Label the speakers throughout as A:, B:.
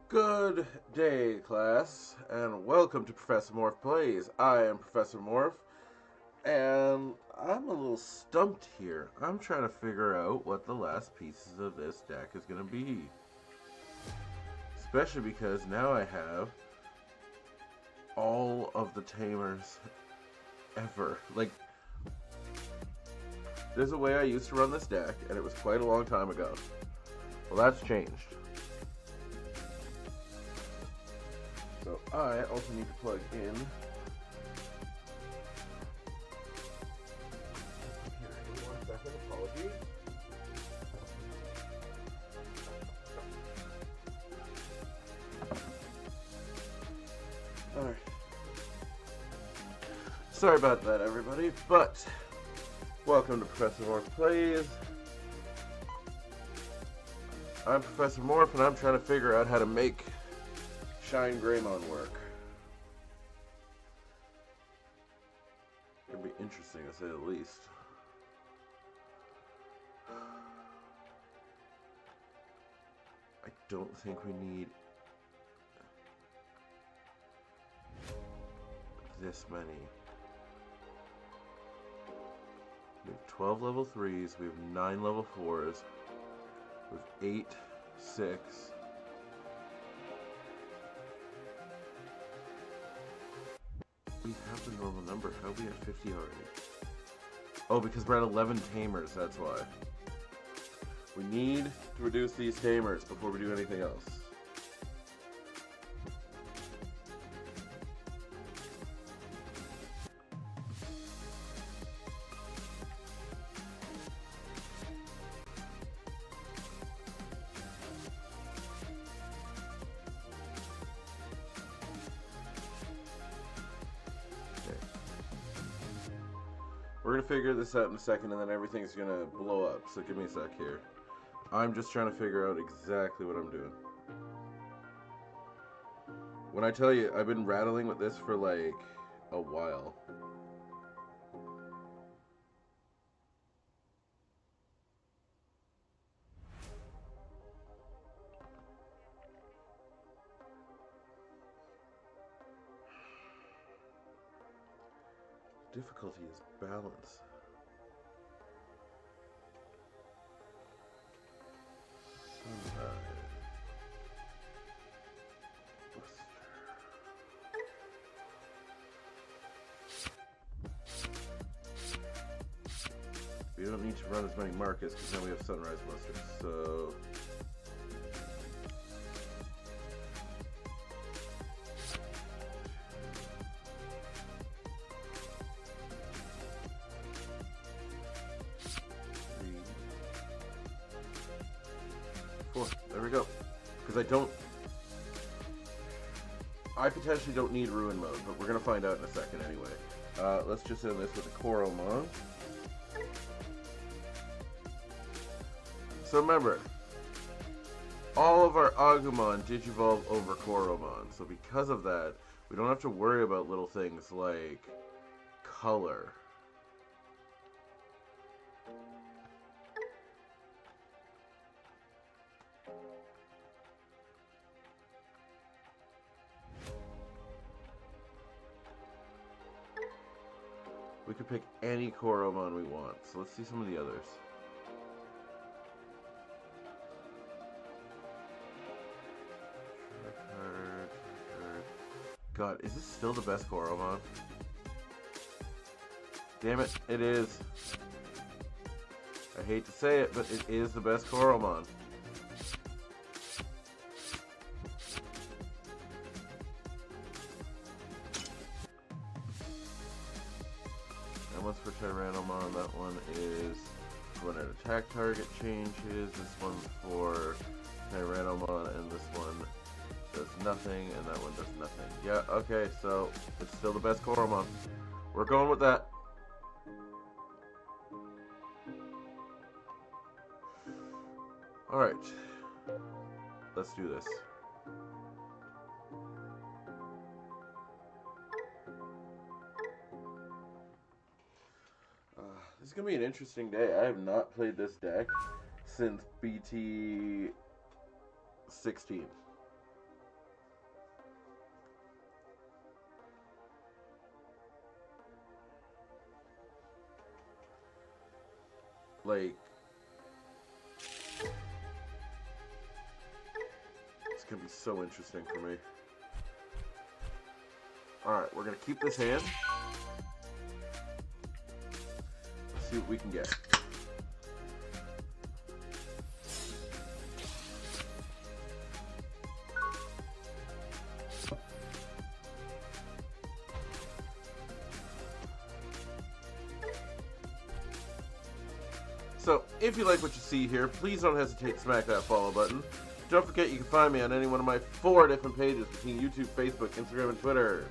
A: Good day, class, and welcome to Professormorphplays. I am Professor Morph, and I'm a little stumped here. I'm trying to figure out what the last pieces of this deck is going to be. Especially because now I have all of the tamers ever. Like, there's a way I used to run this deck, and it was quite a long time ago. Well, that's changed. So I also need to plug in. Here, give me 1 second. Apologies. Alright. Sorry about that, everybody, but welcome to Professor Morph Plays. I'm Professor Morph, and I'm trying to figure out how to make Shinegreymon work. It'll be interesting to say the least. I don't think we need this many. We have 12 level 3s, we have 9 level 4s, we have 8, 6. We have the normal number. How are we at 50 already? Oh, because we're at 11 tamers, that's why. We need to reduce these tamers before we do anything else. We're going to figure this out in a second, and then everything's going to blow up, so give me a sec here. I'm just trying to figure out exactly what I'm doing. When I tell you, I've been rattling with this for like a while. Difficulty is balance. We don't need to run as many markets because now we have Sunrise Busters, so... There we go. Because I potentially don't need Ruin Mode, but we're going to find out in a second anyway. Let's just end this with a Koromon. So remember, all of our Agumon digivolve over Koromon. So because of that, we don't have to worry about little things like color. We could pick any Koromon we want. So let's see some of the others. God, is this still the best Koromon? Damn it, it is. I hate to say it, but it is the best Koromon. And what's for Tyrannomon? That one is when an attack target changes. This one's for Tyrannomon, and this one does nothing, and that one does nothing. Yeah, okay, so it's still the best Koromon. We're going with that. Alright. Let's do this. This is going to be an interesting day. I have not played this deck since BT 16. Like, it's gonna be so interesting for me. Alright, we're gonna keep this hand. Let's see what we can get. So, if you like what you see here, please don't hesitate to smack that follow button. Don't forget you can find me on any one of my 4 different pages between YouTube, Facebook, Instagram, and Twitter.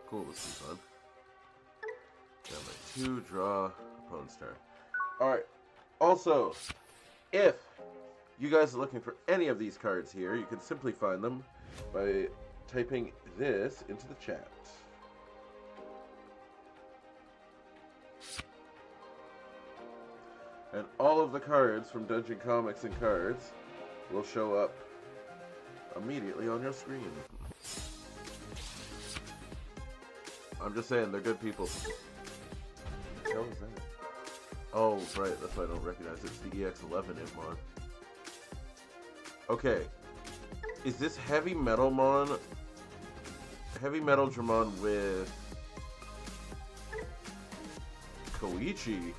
A: Cool, this is fun. Down by 2, draw, opponent's turn. Alright, also, if you guys are looking for any of these cards here, you can simply find them by typing this into the chat. And all of the cards from Dungeon Comics and Cards will show up immediately on your screen. I'm just saying, they're good people. What the hell is that? Oh, right, that's why I don't recognize it. It's the EX11 Itmon. Okay. Is this Heavy Metalmon? Heavy Metal Dramon with Koichi?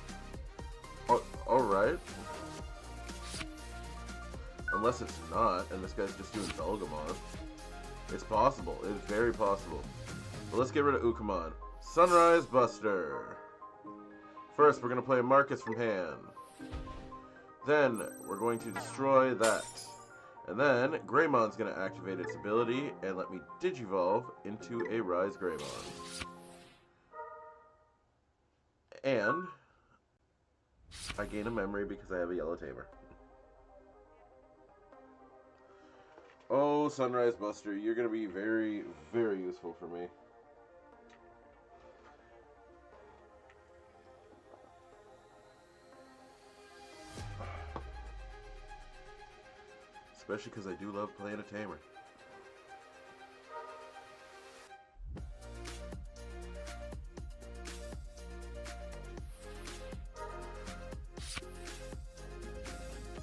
A: Oh, alright. Unless it's not, and this guy's just doing Belgamon. It's possible. It's very possible. But let's get rid of Ukamon. Sunrise Buster. First, we're going to play a Marcus from hand. Then, we're going to destroy that. And then, Greymon's going to activate its ability and let me Digivolve into a Rise Greymon. And I gain a memory because I have a yellow tamer. Oh, Sunrise Buster, you're going to be very, very useful for me. Especially because I do love playing a tamer.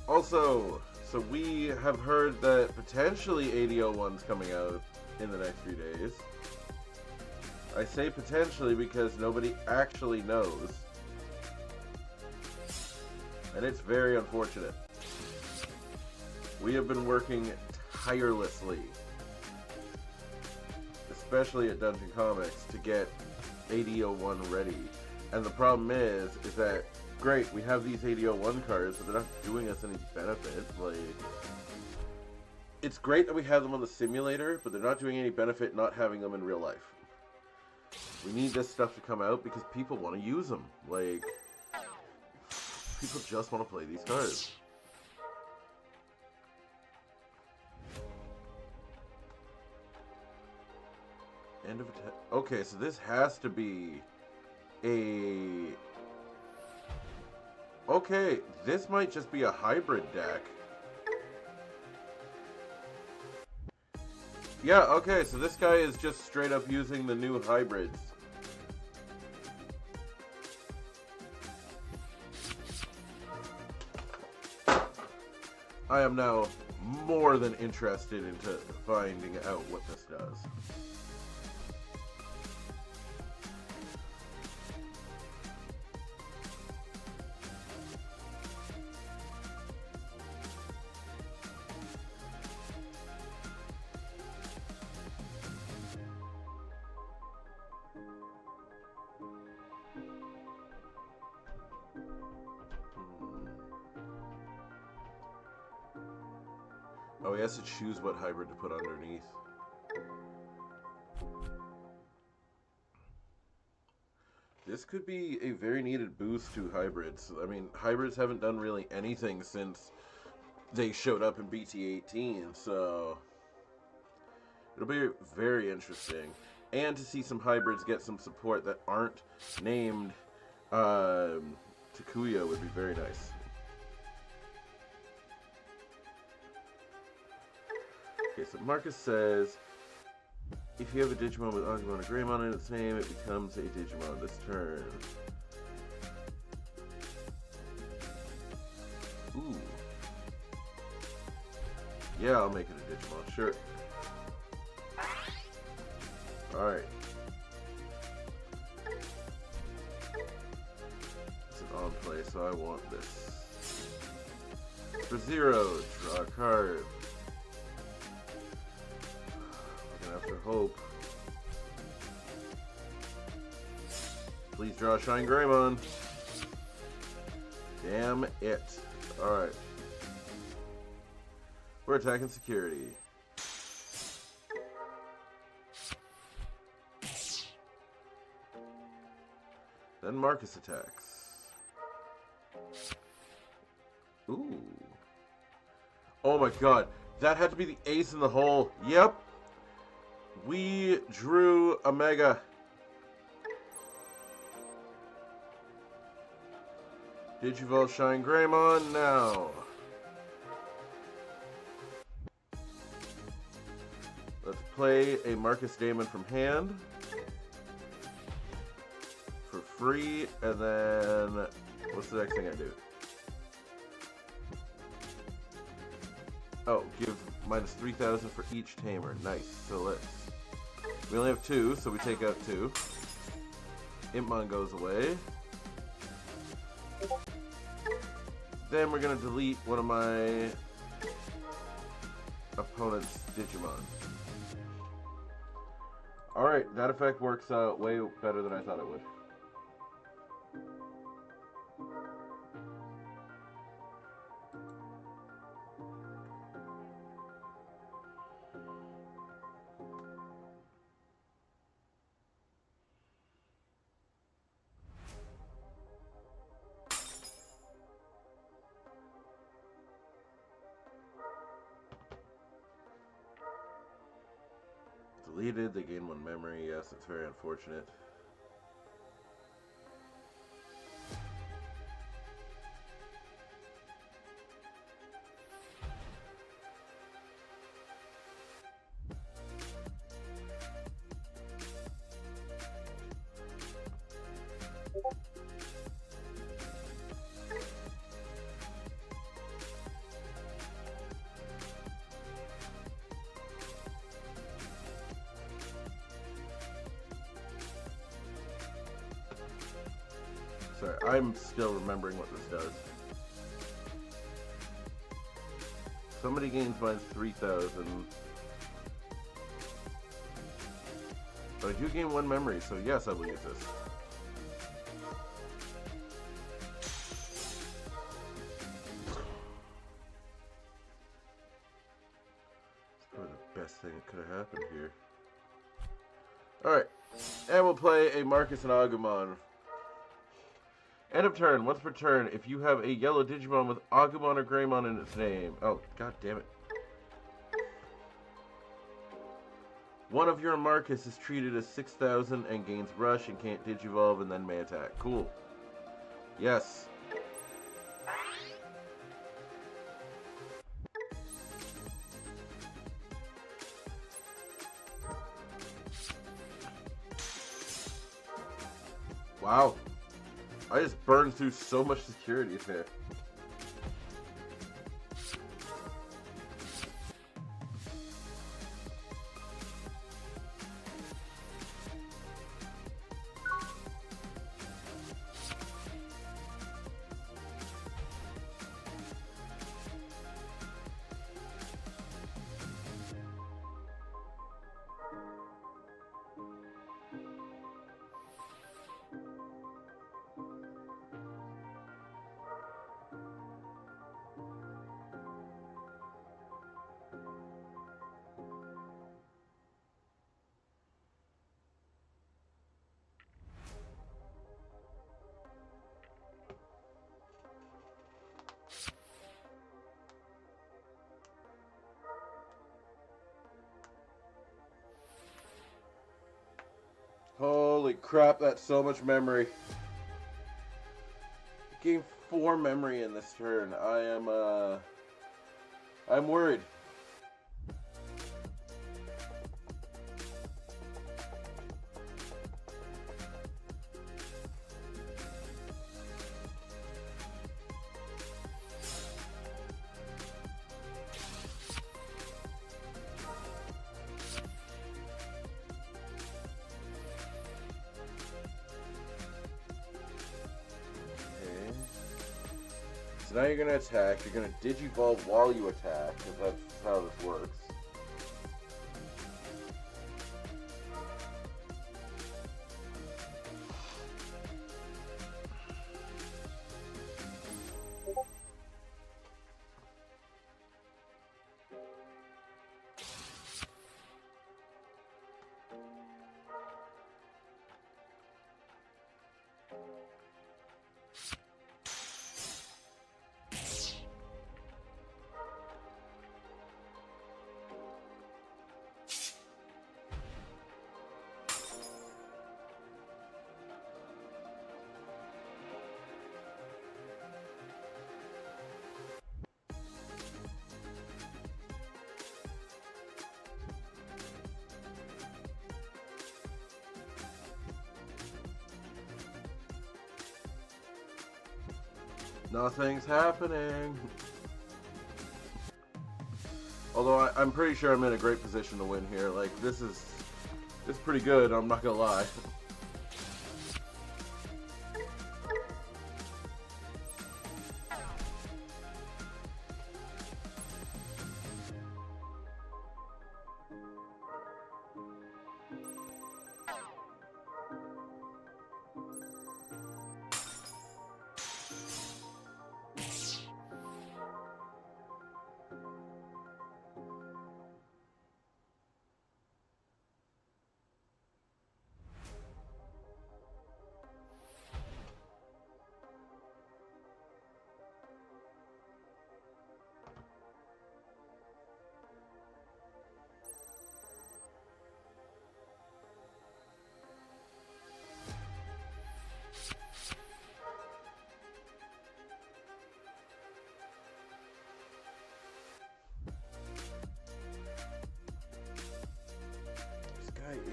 A: Also, so we have heard that potentially 8001's coming out in the next few days. I say potentially because nobody actually knows. And it's very unfortunate. We have been working tirelessly, especially at Dungeon Comics, to get 8001 ready. And the problem is that, great, we have these 8001 cards, but they're not doing us any benefit. Like, it's great that we have them on the simulator, but they're not doing any benefit not having them in real life. We need this stuff to come out because people want to use them. Like, people just want to play these cards. End of attack. Okay, so this has to be a... Okay, this might just be a hybrid deck. Yeah, okay, so this guy is just straight up using the new hybrids. I am now more than interested into finding out what this does. Oh, he has to choose what hybrid to put underneath. This could be a very needed boost to hybrids. I mean, hybrids haven't done really anything since they showed up in BT18, so it'll be very interesting. And to see some hybrids get some support that aren't named Takuya would be very nice. Okay, so Marcus says, if you have a Digimon with Agumon or Greymon in its name, it becomes a Digimon this turn. Ooh. Yeah, I'll make it a Digimon, sure. Alright. It's an on play, so I want this. For 0, draw a card. We're gonna have to hope. Please draw Shinegreymon. Damn it. Alright. We're attacking security. Then Marcus attacks. Ooh. Oh my god. That had to be the ace in the hole. Yep. We drew a mega. Digivolve Shinegreymon now. Let's play a Marcus Damon from hand. For free, and then what's the next thing I do? Oh, give minus 3,000 for each tamer. Nice. So we only have 2, so we take out 2. Impmon goes away. Then we're gonna delete one of my opponent's Digimon. Alright, that effect works out way better than I thought it would. Deleted, they gain 1 memory. Yes, it's very unfortunate. Sorry, I'm still remembering what this does. Somebody gains minus 3,000. But I do gain 1 memory, so yes, I will use this. It's probably the best thing that could have happened here. Alright, and we'll play a Marcus and Agumon. End of turn. Once per turn, if you have a yellow Digimon with Agumon or Greymon in its name. Oh, god damn it. One of your Marcus is treated as 6,000 and gains Rush and can't Digivolve and then may attack. Cool. Yes. Wow. I just burned through so much security there. Holy crap, that's so much memory. gained 4 memory in this turn. I'm worried. So now you're going to attack. You're going to Digivolve while you attack, because that's how this works. Nothing's happening. Although I'm pretty sure I'm in a great position to win here. Like, this is pretty good, I'm not gonna lie.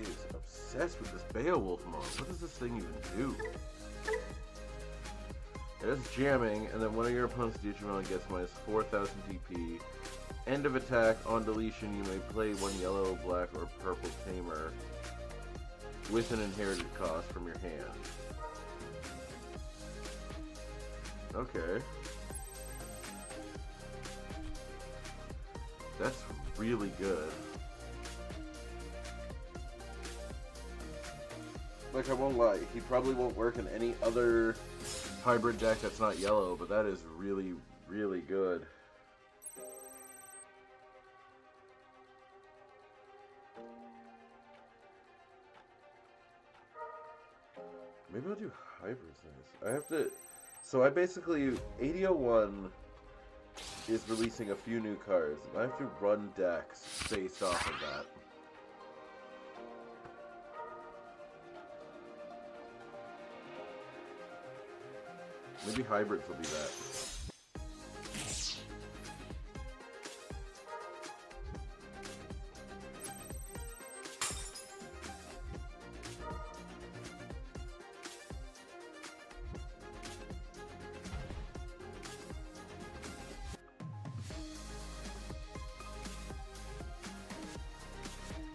A: Is obsessed with this Beowulf mode. What does this thing even do? It is jamming, and then one of your opponent's Digimon gets minus 4,000 DP. End of attack. On deletion, you may play one yellow, black, or purple tamer with an inherited cost from your hand. Okay. That's really good. Like, I won't lie, he probably won't work in any other hybrid deck that's not yellow, but that is really, really good. Maybe I'll do hybrids next. I have to... So I basically... 8001 is releasing a few new cards, and I have to run decks based off of that. Maybe hybrids will be that.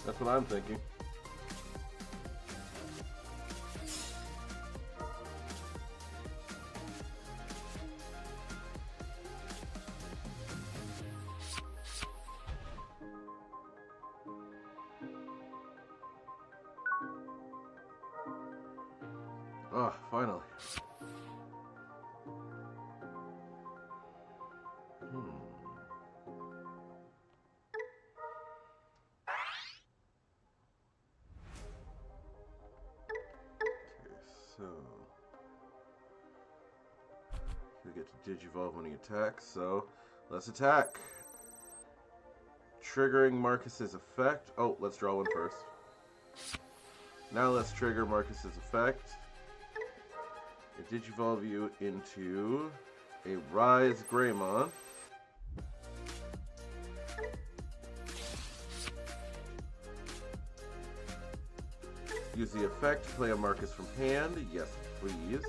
A: That's what I'm thinking. Oh, finally. So you get to Digivolve when he attacks, so let's attack. Triggering Marcus's effect. Oh, let's draw one first. Now let's trigger Marcus's effect. I Digivolve you into a Rise Greymon. Use the effect to play a Marcus from hand. Yes, please.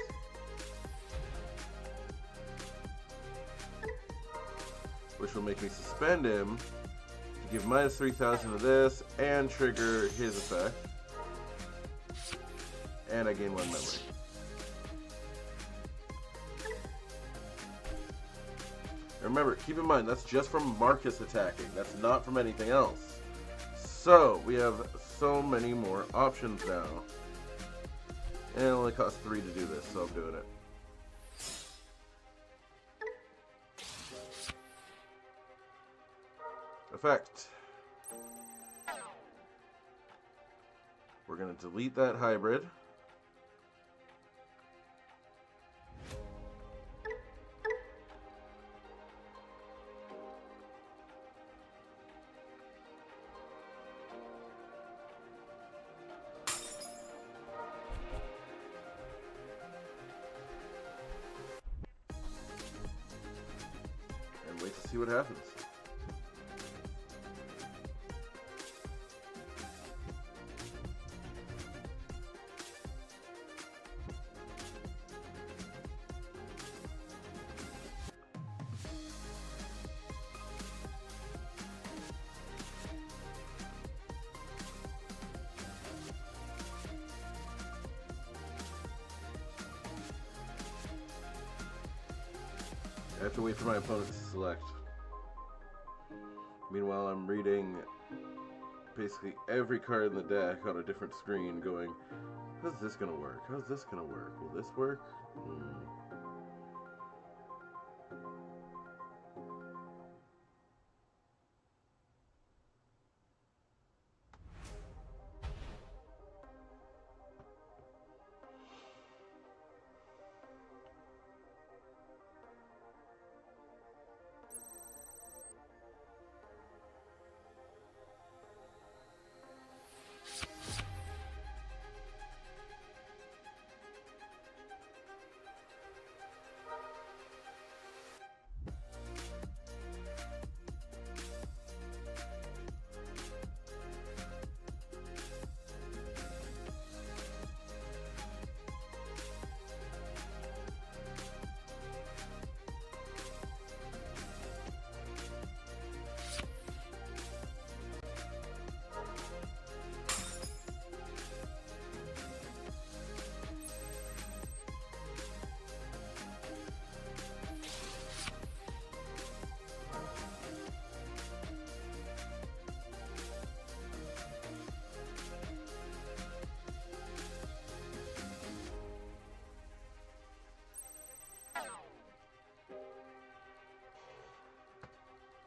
A: Which will make me suspend him to give minus 3,000 to this and trigger his effect. And I gain 1 memory. Remember, keep in mind, that's just from Marcus attacking. That's not from anything else. So, we have so many more options now. And it only costs 3 to do this, so I'm doing it. Effect. We're going to delete that hybrid. And wait to see what happens. I have to wait for my opponent to select. Meanwhile, I'm reading basically every card in the deck on a different screen going, how's this going to work? How's this going to work? Will this work?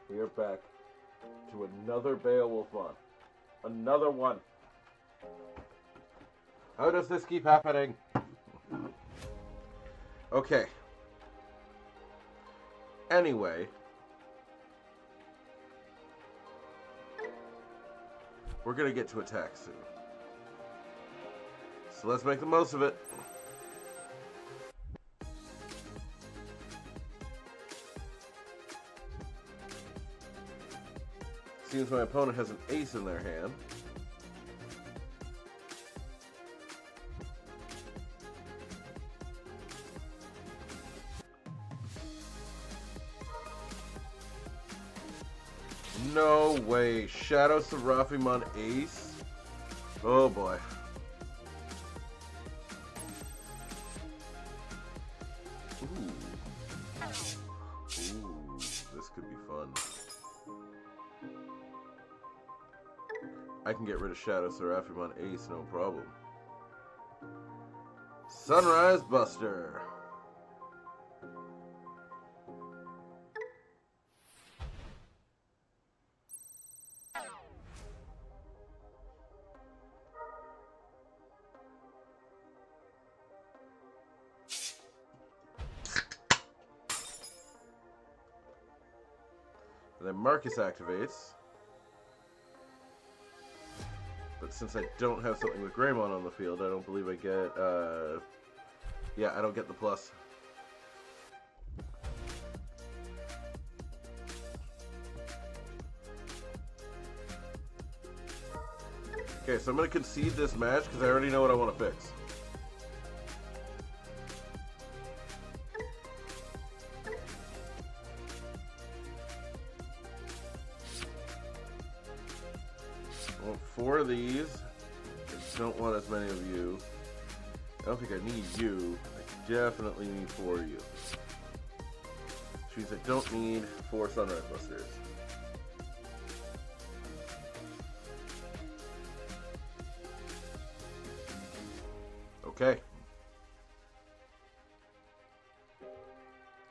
A: We are back to another Beowulfmon. Another one. How does this keep happening? Okay. Anyway. We're going to get to attack soon. So let's make the most of it. Seems my opponent has an ace in their hand. No way. Shadow Seraphimon ace? Oh boy. Ooh. Ooh, this could be fun. I can get rid of Shadow Seraphimon ace, no problem. Sunrise Buster. And then Marcus activates. But since I don't have something with Greymon on the field, I don't believe I get Yeah, I don't get the plus. Okay, so I'm going to concede this match because I already know what I want to fix. I want 4 of these. I don't want as many of you. I don't think I need you. I definitely need 4 of you. Which means I don't need 4 Sunrise Busters. Okay.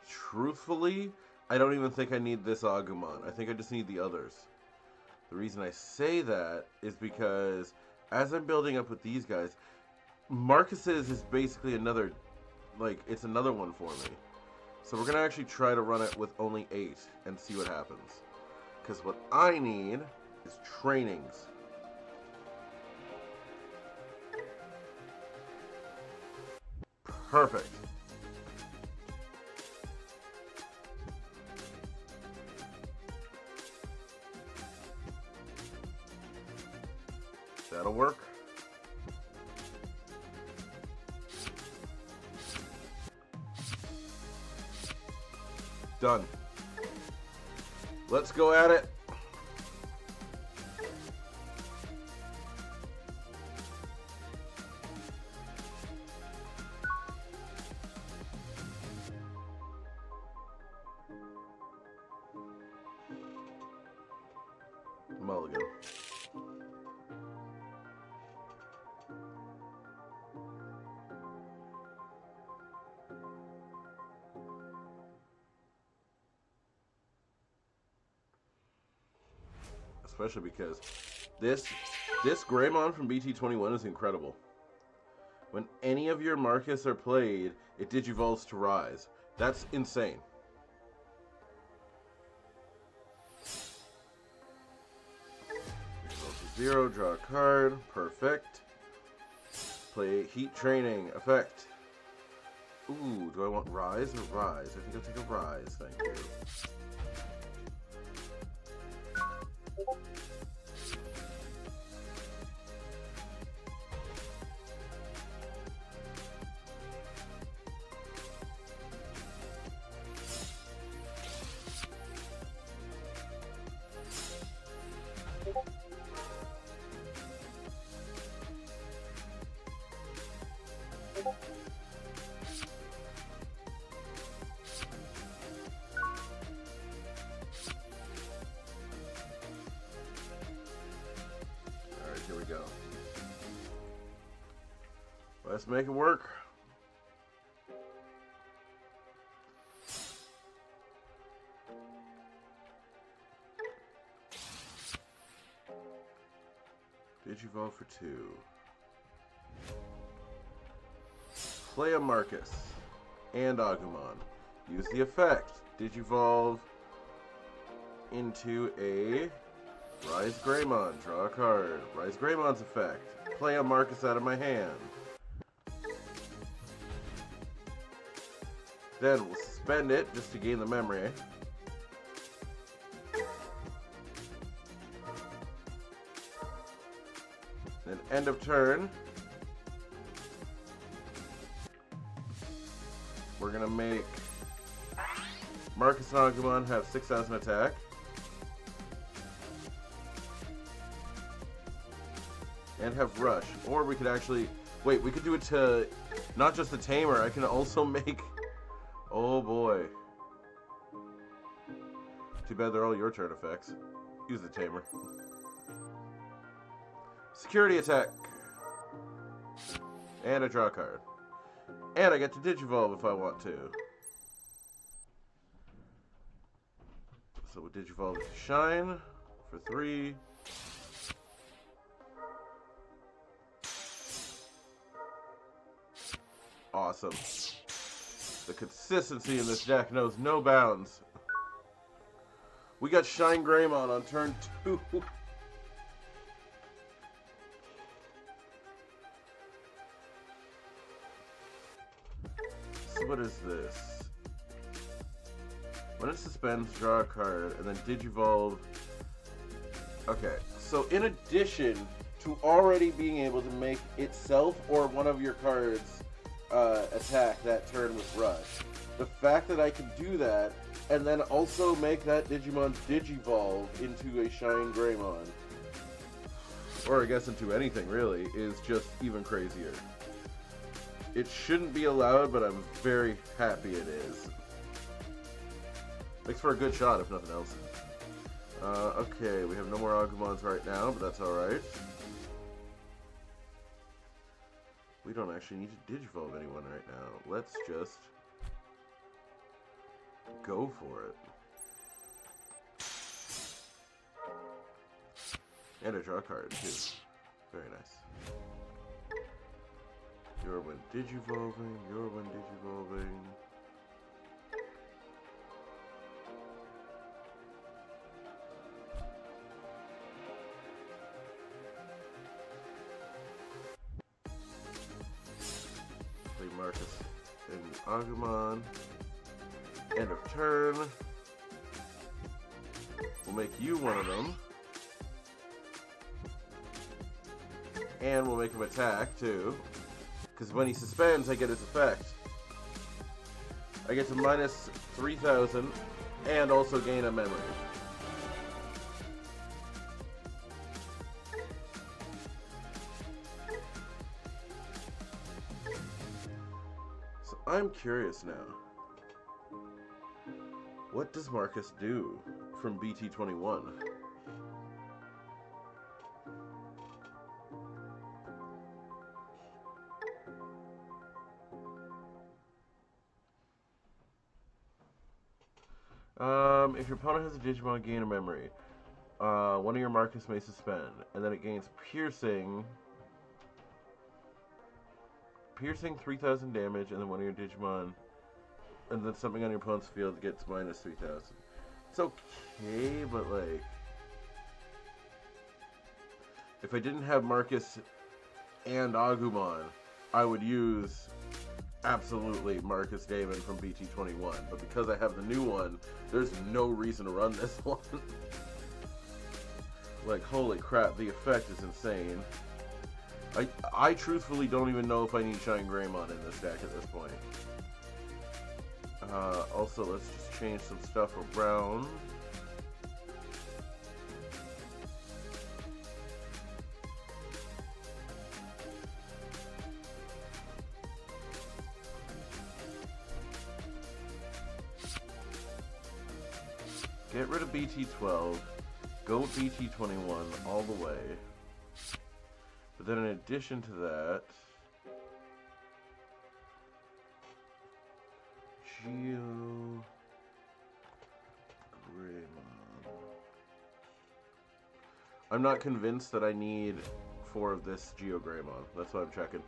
A: Truthfully, I don't even think I need this Agumon. I think I just need the others. The reason I say that is because as I'm building up with these guys, Marcus's is basically another, like, it's another one for me. So we're going to actually try to run it with only 8 and see what happens. Because what I need is trainings. Perfect. That'll work. Done. Let's go at it. Mulligan. Especially because this Greymon from BT21 is incredible. When any of your Marcus are played, it digivolves to Rise. That's insane. To 0, draw a card. Perfect. Play Heat Training. Effect. Ooh, do I want Rise or Rise? I think I'll take a Rise, thank you. Alright, here we go. Let's make it work. Digivolve for 2. Play a Marcus and Agumon. Use the effect. Digivolve into a Rise Greymon. Draw a card. Rise Greymon's effect. Play a Marcus out of my hand. Then we'll suspend it just to gain the memory. Then end of turn, we're going to make Marcus and Agumon have 6,000 attack. And have Rush. Or we could actually... Wait, we could do it to not just the Tamer. I can also make... Oh boy. Too bad they're all your turn effects. Use the Tamer. Security attack. And I draw a card. And I get to Digivolve if I want to. So we'll Digivolve to Shine for 3. Awesome. The consistency in this deck knows no bounds. We got Shinegreymon on turn 2. what is this? When it suspends, draw a card, and then Digivolve. Okay, so in addition to already being able to make itself or one of your cards attack that turn with Rush, the fact that I can do that and then also make that Digimon Digivolve into a Shinegreymon, or I guess into anything really, is just even crazier. It shouldn't be allowed, but I'm very happy it is. Makes for a good shot, if nothing else. Okay, we have no more Agumons right now, but that's alright. We don't actually need to Digivolve anyone right now. Let's just go for it. And a draw card, too. Very nice. You're when Digivolving, you're when Digivolving. Play Marcus and Agumon. End of turn. We'll make you one of them. And we'll make him attack, too. Because when he suspends, I get his effect. I get to minus 3,000 and also gain a memory. So I'm curious now. What does Marcus do from BT21? If your opponent has a Digimon, gain a memory. One of your Marcus may suspend, and then it gains piercing. Piercing 3,000 damage, and then one of your Digimon, and then something on your opponent's field gets minus 3,000. It's okay, but like, if I didn't have Marcus and Agumon, I would use absolutely Marcus Damon from BT21, but because I have the new one, there's no reason to run this one. Like, holy crap, the effect is insane. I truthfully don't even know if I need Shinegreymon in this deck at this point. Also, let's just change some stuff around. Get rid of BT12, go BT21 all the way. But then in addition to that, Shinegreymon. I'm not convinced that I need 4 of this Shinegreymon. That's why I'm checking.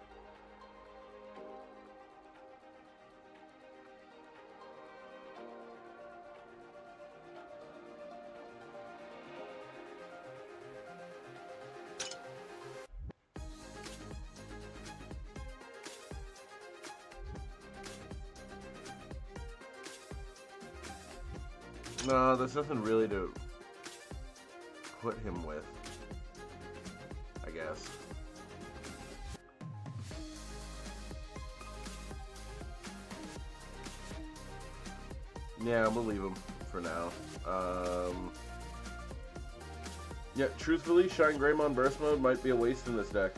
A: No, there's nothing really to put him with, I guess. Yeah, we'll leave him for now. Yeah, truthfully, Shinegreymon Burst Mode might be a waste in this deck.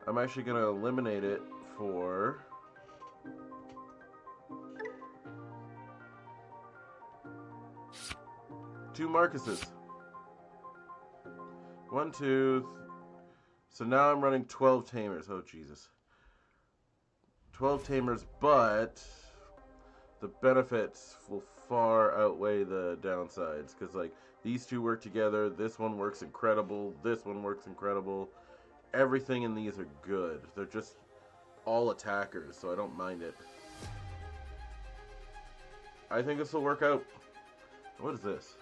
A: I'm actually going to eliminate it for... two Marcuses. 1, 2. So now I'm running 12 Tamers. Oh, Jesus. 12 Tamers, but the benefits will far outweigh the downsides. Because, like, these two work together. This one works incredible. This one works incredible. Everything in these are good. They're just all attackers, so I don't mind it. I think this will work out. What is this?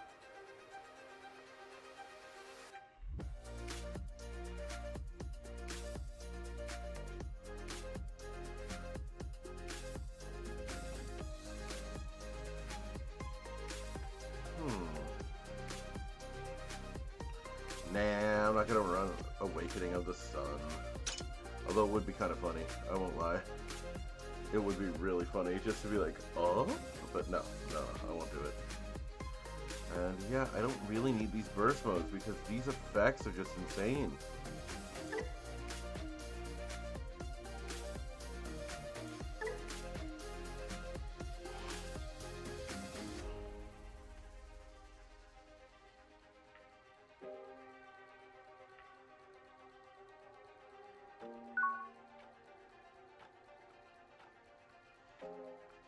A: Nah, I'm not gonna run Awakening of the Sun. Although it would be kind of funny, I won't lie. It would be really funny just to be like, oh? But no, I won't do it. And yeah, I don't really need these burst modes because these effects are just insane.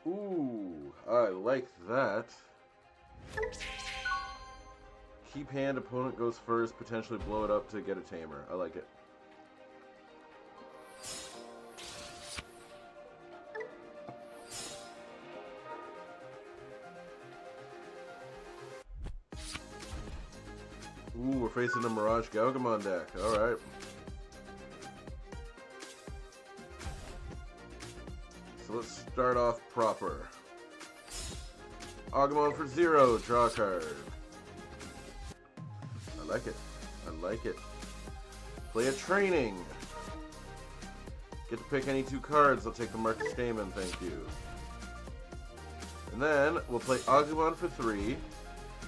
A: Ooh, I like that. Keep hand, opponent goes first, potentially blow it up to get a tamer. I like it. Ooh, we're facing a Mirage Galgamon deck. Alright. So let's start off proper. Agumon for 0, draw a card. I like it. I like it. Play a training. Get to pick any 2 cards. I'll take the Marcus Damon, thank you. And then we'll play Agumon for 3.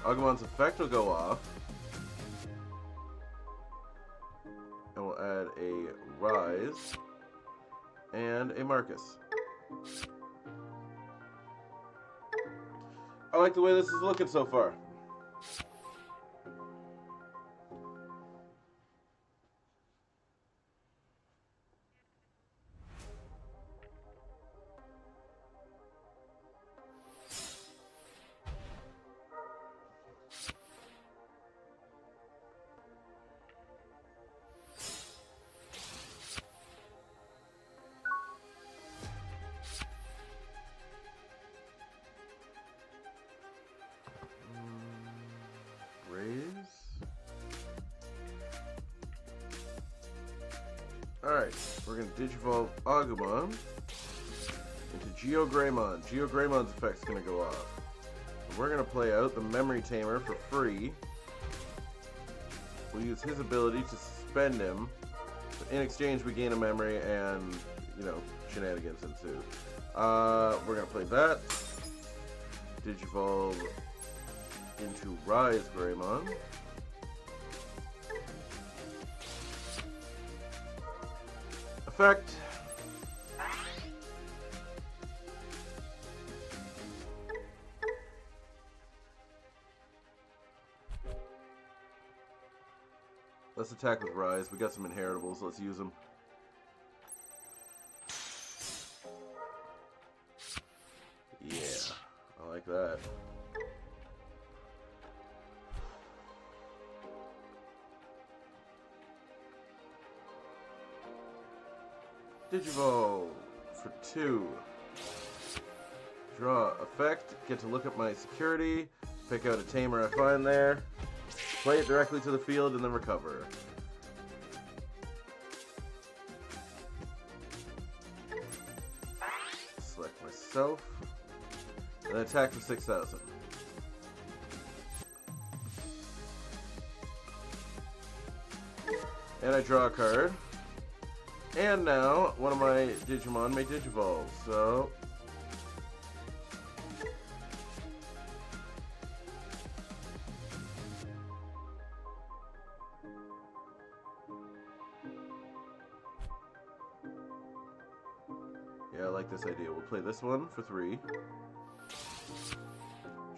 A: Agumon's effect will go off. And we'll add a Rise and a Marcus. I like the way this is looking so far. Alright, we're going to Digivolve Agumon into Shinegreymon. Shinegreymon effect's going to go off. And we're going to play out the Memory Tamer for free. We'll use his ability to suspend him. But in exchange, we gain a memory and, you know, shenanigans ensue. We're going to play that. Digivolve into Rise Greymon. Effect. Let's attack with Rise. We got some inheritables. Let's use them. Yeah, I like that. Digivolve for 2. Draw effect. Get to look at my security. Pick out a tamer I find there. Play it directly to the field and then recover. Select myself. And then attack for 6,000. And I draw a card. And now, one of my Digimon may Digivolve, so... yeah, I like this idea. We'll play this one for 3.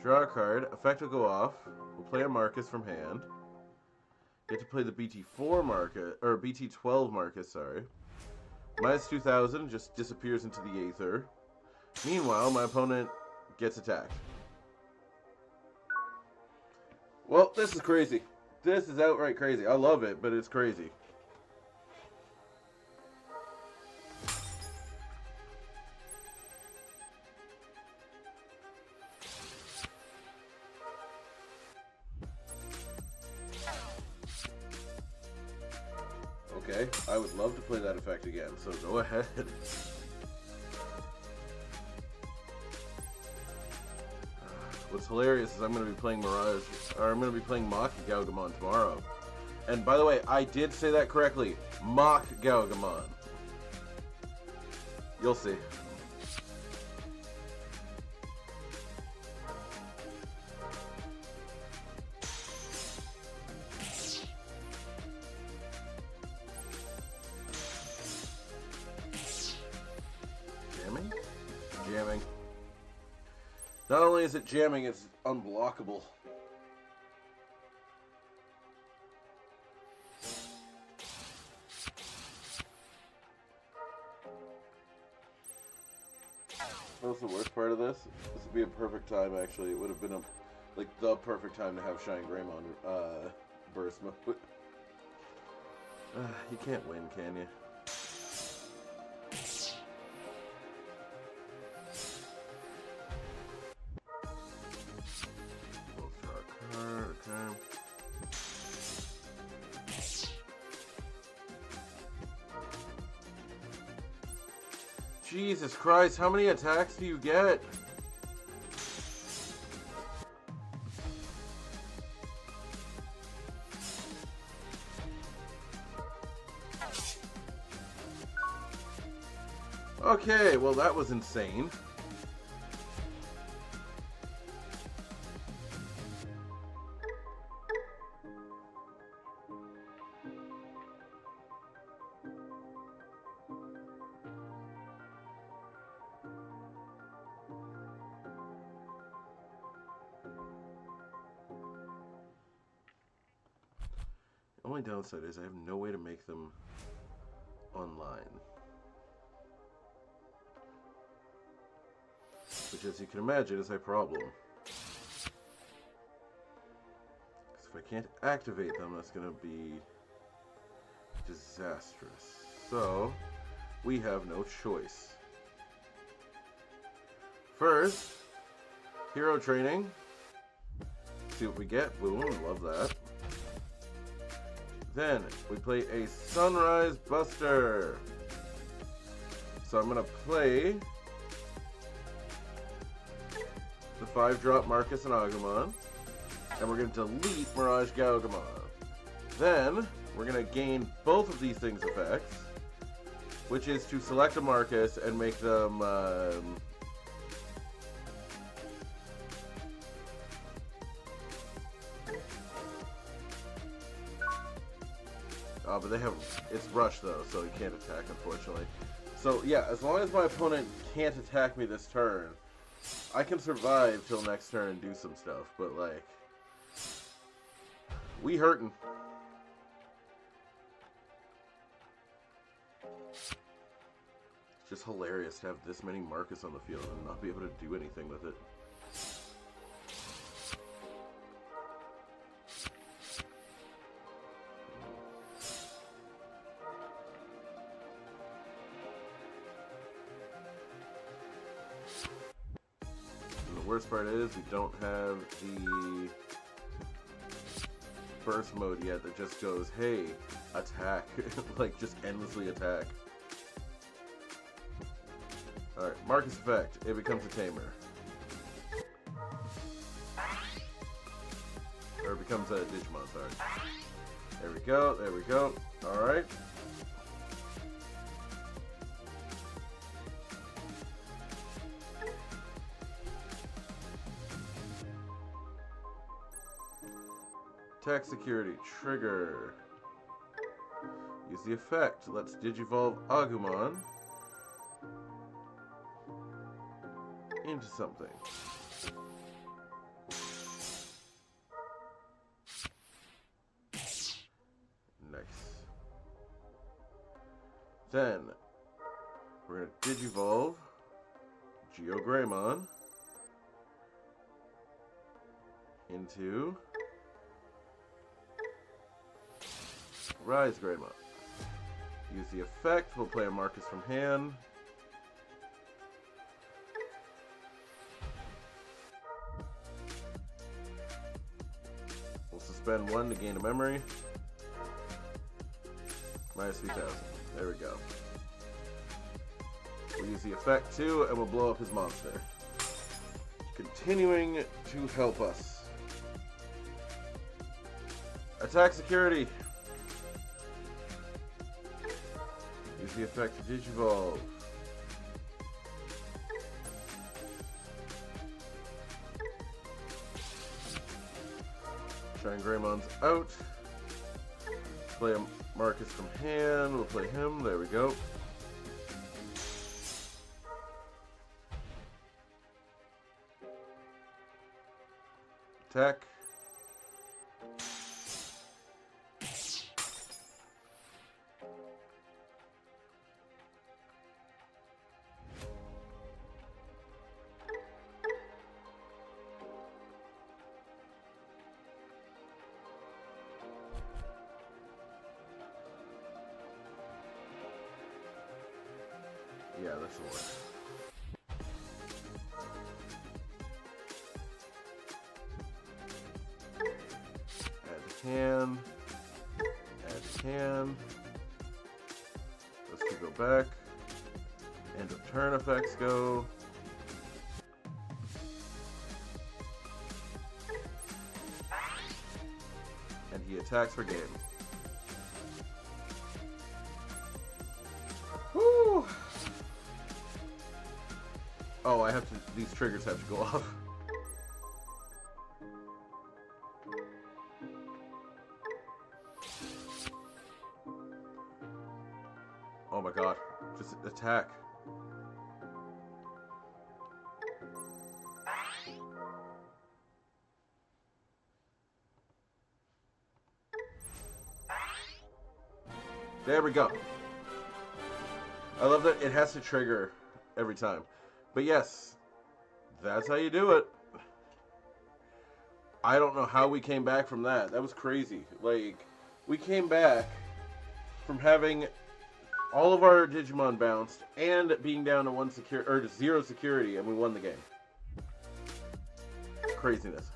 A: Draw a card. Effect will go off. We'll play a Marcus from hand. Get to play the BT4 Marcus, or BT12 Marcus, sorry. Minus 2,000 just disappears into the Aether. Meanwhile, my opponent gets attacked. Well, this is crazy. This is outright crazy. I love it, but it's crazy. Okay, I would love to play that effect again, so go ahead. What's hilarious is I'm going to be playing Mirage, or I'm going to be playing Maki Galgamon tomorrow. And by the way, I did say that correctly. Mock Gaugamon. You'll see. Jamming? Jamming. Not only is it jamming, it's unblockable. That's the worst part of this. This would be a perfect time, actually. It would have been like the perfect time to have Shinegreymon burst mode. You can't win, can you? We'll draw a card, okay. Jesus Christ, how many attacks do you get? Okay, well that was insane. The only downside is I have no way to make them online. Which, as you can imagine, is a problem. Because if I can't activate them, that's going to be disastrous. So, we have no choice. First, hero training. See what we get. Boom, love that. Then, we play a Sunrise Buster. So I'm going to play the 5-drop Marcus and Agumon, and we're going to delete Mirage Gaugamon. Then, we're going to gain both of these things' effects, which is to select a Marcus and make them but they have, it's rush though, so you can't attack, unfortunately. So yeah, as long as my opponent can't attack me this turn, I can survive till next turn and do some stuff, but like, we hurtin'. It's just hilarious to have this many Marcus on the field and not be able to do anything with it. Worst part is we don't have the burst mode yet that just goes, hey, attack. Like, just endlessly attack. Alright, Marcus effect. It becomes a tamer. Or it becomes a Digimon, sorry. There we go, there we go. Alright. Attack security, trigger. Use the effect. Let's Digivolve Agumon into something. Nice. Then, we're going to Digivolve Shinegreymon into Rise Greymon. Use the effect. We'll play a Marcus from hand. We'll suspend 1 to gain a memory. Minus 3,000. There we go. We'll use the effect too, and we'll blow up his monster. Continuing to help us. Attack security. Use the effect to Digivolve. Shinegreymons out. Play a Marcus from hand. We'll play him. There we go. Attack. Yeah, this will work. Add to hand. Add to hand. Let's go back. End of turn effects go. And he attacks for game. Woo! Oh, I have to. These triggers have to go off. Oh my god. Just attack. There we go. I love that it has to trigger every time. But yes, that's how you do it. I don't know how we came back from that. That was crazy. Like, we came back from having all of our Digimon bounced and being down to 0 security, and we won the game. Craziness.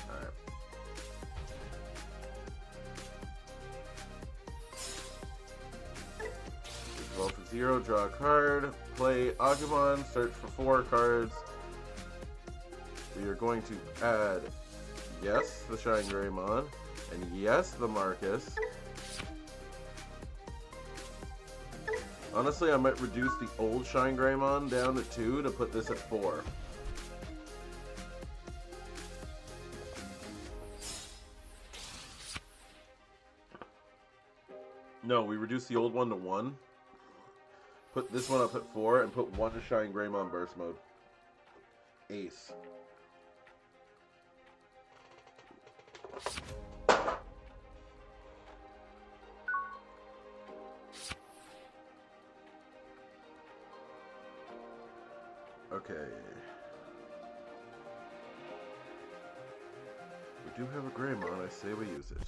A: Alright. Roll for 0, draw a card, play Agumon, search for 4 cards. We are going to add, yes, the Shinegreymon, and yes, the Marcus. Honestly, I might reduce the old Shinegreymon down to 2 to put this at 4. No, we reduce the old one to 1. Put this one up at 4 and put 1 to Shinegreymon burst mode. Ace. Okay. We do have a Greymon, I say we use it.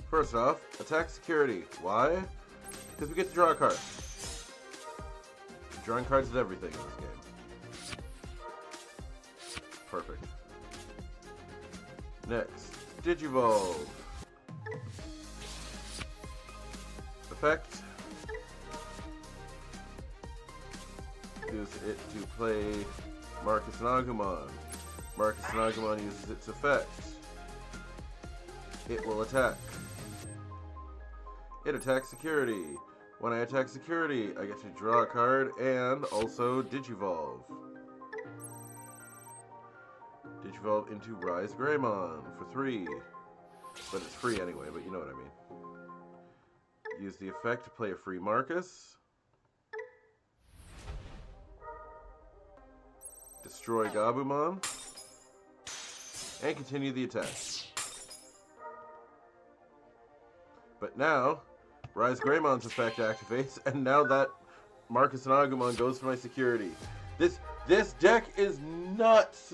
A: First off, attack security. Why? Because we get to draw a card. Drawing cards is everything in this game. Perfect. Next, Digivolve. Effect. Use it to play Marcus and Agumon. Marcus and Agumon uses its effect. It will attack. It attacks security. When I attack security, I get to draw a card and also Digivolve. Digivolve into Rise Greymon for 3. But it's free anyway, but you know what I mean. Use the effect to play a free Marcus. Destroy Gabumon. And continue the attack. But now, Rise Greymon's effect activates, and now that Marcus and Agumon goes for my security. This deck is nuts!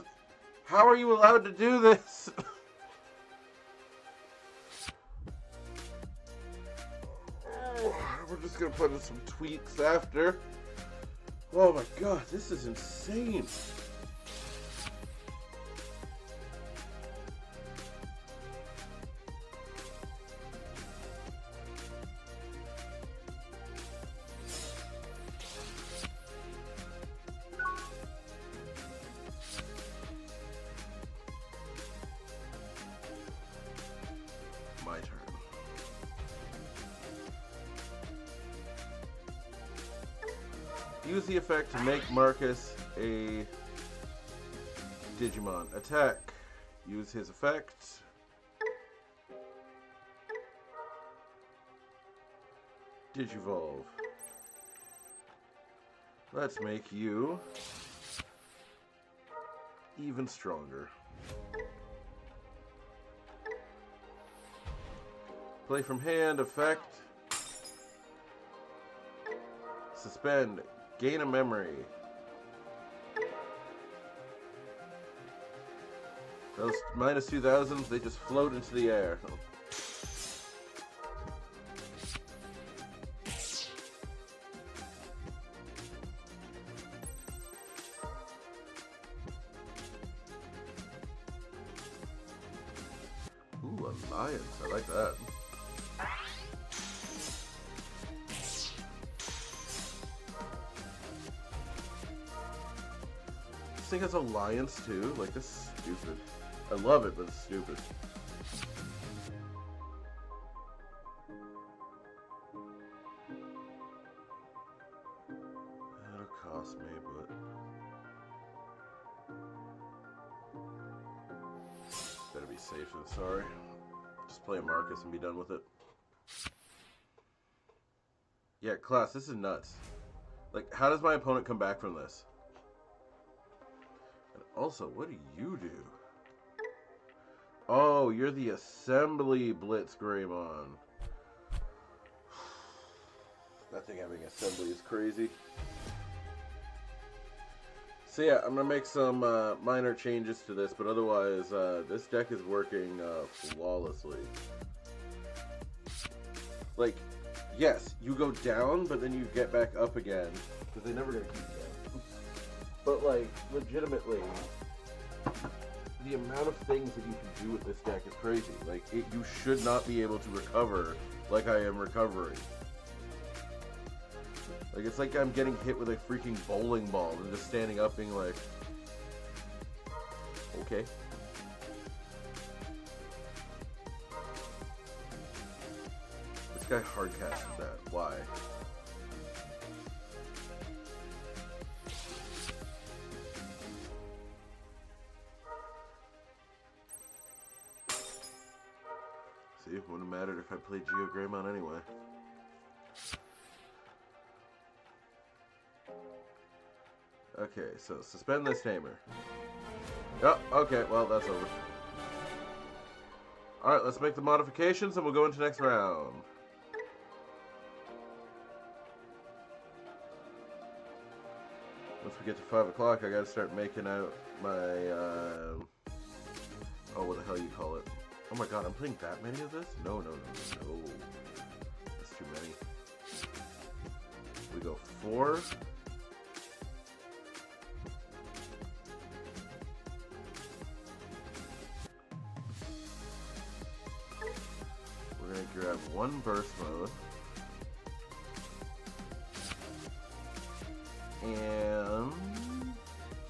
A: How are you allowed to do this? We're just gonna put in some tweaks after. Oh my god, this is insane! Use the effect to make Marcus a Digimon. Attack. Use his effect. Digivolve. Let's make you even stronger. Play from hand, effect. Suspend. Gain a memory. Those minus 2000s, they just float into the air. Ooh, Alliance. I like that. This thing has Alliance too? Like, this is stupid. I love it, but it's stupid. It'll cost me, but... better be safe than sorry. Just play Marcus and be done with it. Yeah, class, this is nuts. Like, how does my opponent come back from this? And also, what do you do? Oh, you're the Assembly Blitzgreymon. That thing having Assembly is crazy. So yeah, I'm going to make some minor changes to this, but otherwise, this deck is working flawlessly. Like, yes, you go down, but then you get back up again, because they're never going to keep you down. But, like, legitimately, the amount of things that you can do with this deck is crazy. Like, you should not be able to recover like I am recovering. Like, it's like I'm getting hit with a freaking bowling ball and just standing up being like, okay. This guy hardcasted that. Why? See, it wouldn't have mattered if I played Greymon anyway. Okay, so suspend this tamer. Oh, okay, well, that's over. Alright, let's make the modifications and we'll go into next round. Once we get to 5 o'clock, I gotta start making out my, oh, what the hell you call it? Oh my god, I'm playing that many of this? No, no, no, no, no. That's too many. We go 4. We're gonna grab 1 burst mode. And...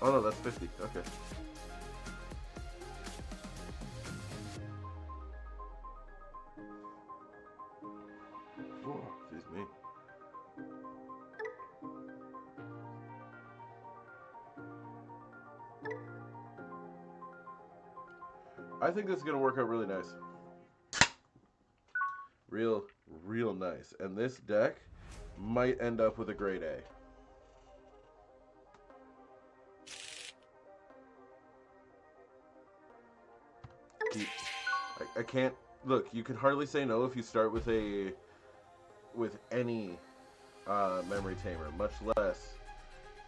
A: oh no, that's 50. Okay. Oh, excuse me. I think this is gonna work out really nice. Real nice. And this deck might end up with a grade A. I can't look. You can hardly say no if you start with any memory tamer, much less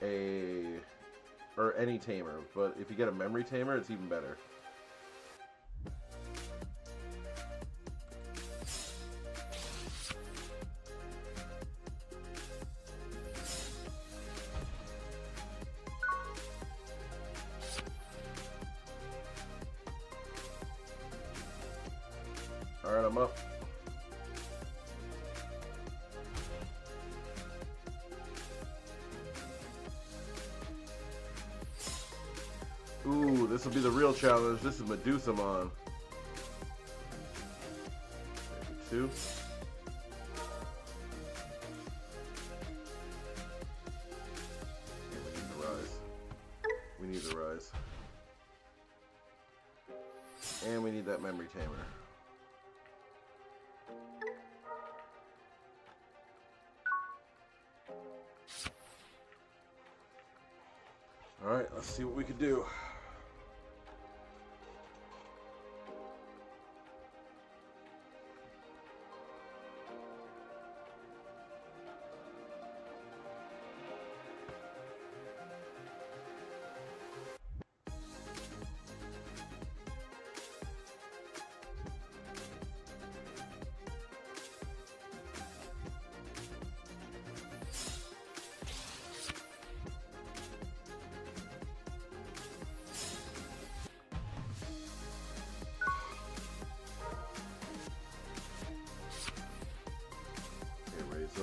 A: any tamer. But if you get a memory tamer, it's even better. Alright, I'm up. Ooh, this will be the real challenge. This is Medusamon. 2. And we need that memory tamer. Alright, let's see what we can do.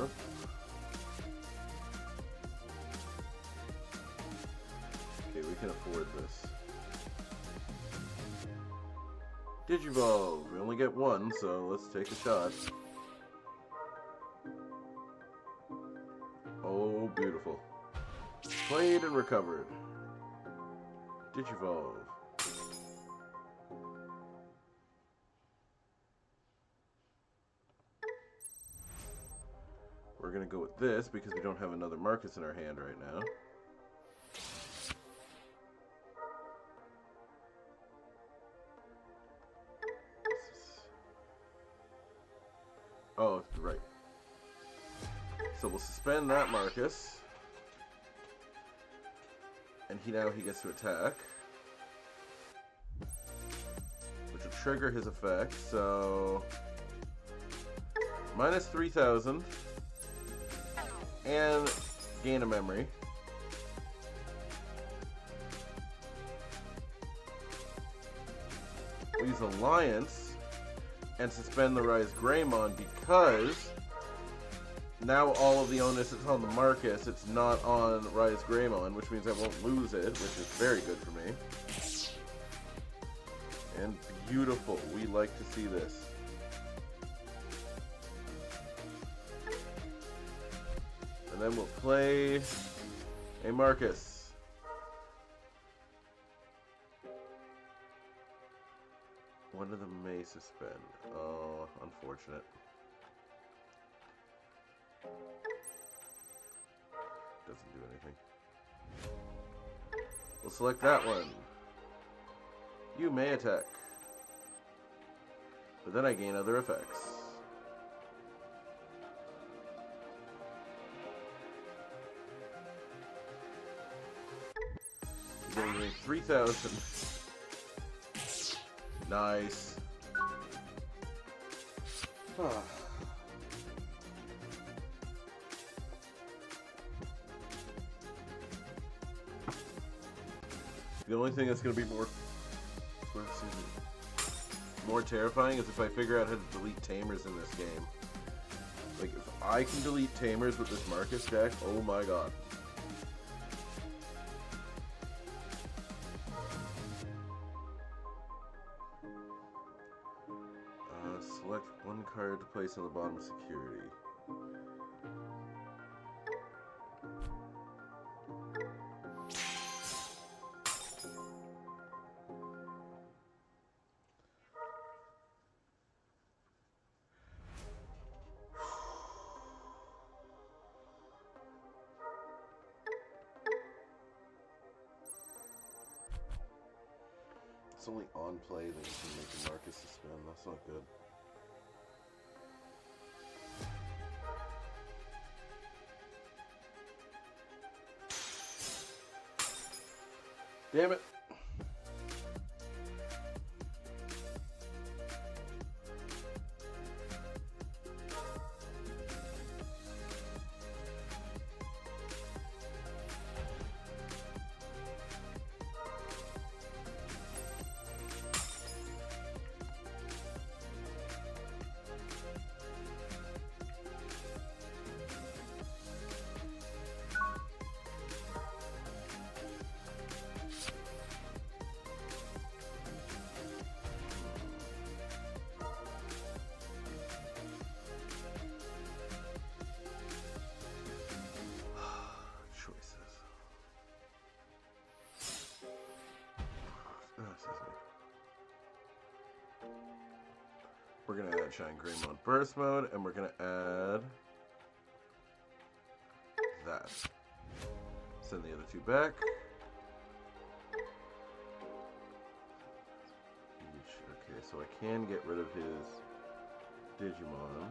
A: Up. Okay, we can afford this. Digivolve! We only get one, so let's take a shot. Oh, beautiful. Played and recovered. Digivolve. We're going to go with this because we don't have another Marcus in our hand right now. Oh, right. So we'll suspend that Marcus. And now he gets to attack. Which will trigger his effect, so... minus 3,000. And gain a memory. We'll use Alliance and suspend the Shinegreymon because now all of the onus is on the Marcus. It's not on Shinegreymon, which means I won't lose it, which is very good for me. And beautiful. We like to see this. And then we'll play a Marcus. One of them may suspend. Oh, unfortunate. Doesn't do anything. We'll select that one. You may attack. But then I gain other effects. Getting 3,000. Nice. The only thing that's going to be more terrifying is if I figure out how to delete tamers in this game. Like, if I can delete tamers with this Marcus deck, oh my god. Select one card to place on the bottom of security. It's only on play that you can make the Marcus suspend. That's not good. Damn it. We're going to add Shinegreymon Burst Mode, and we're going to add that. Send the other two back. Okay, so I can get rid of his Digimon.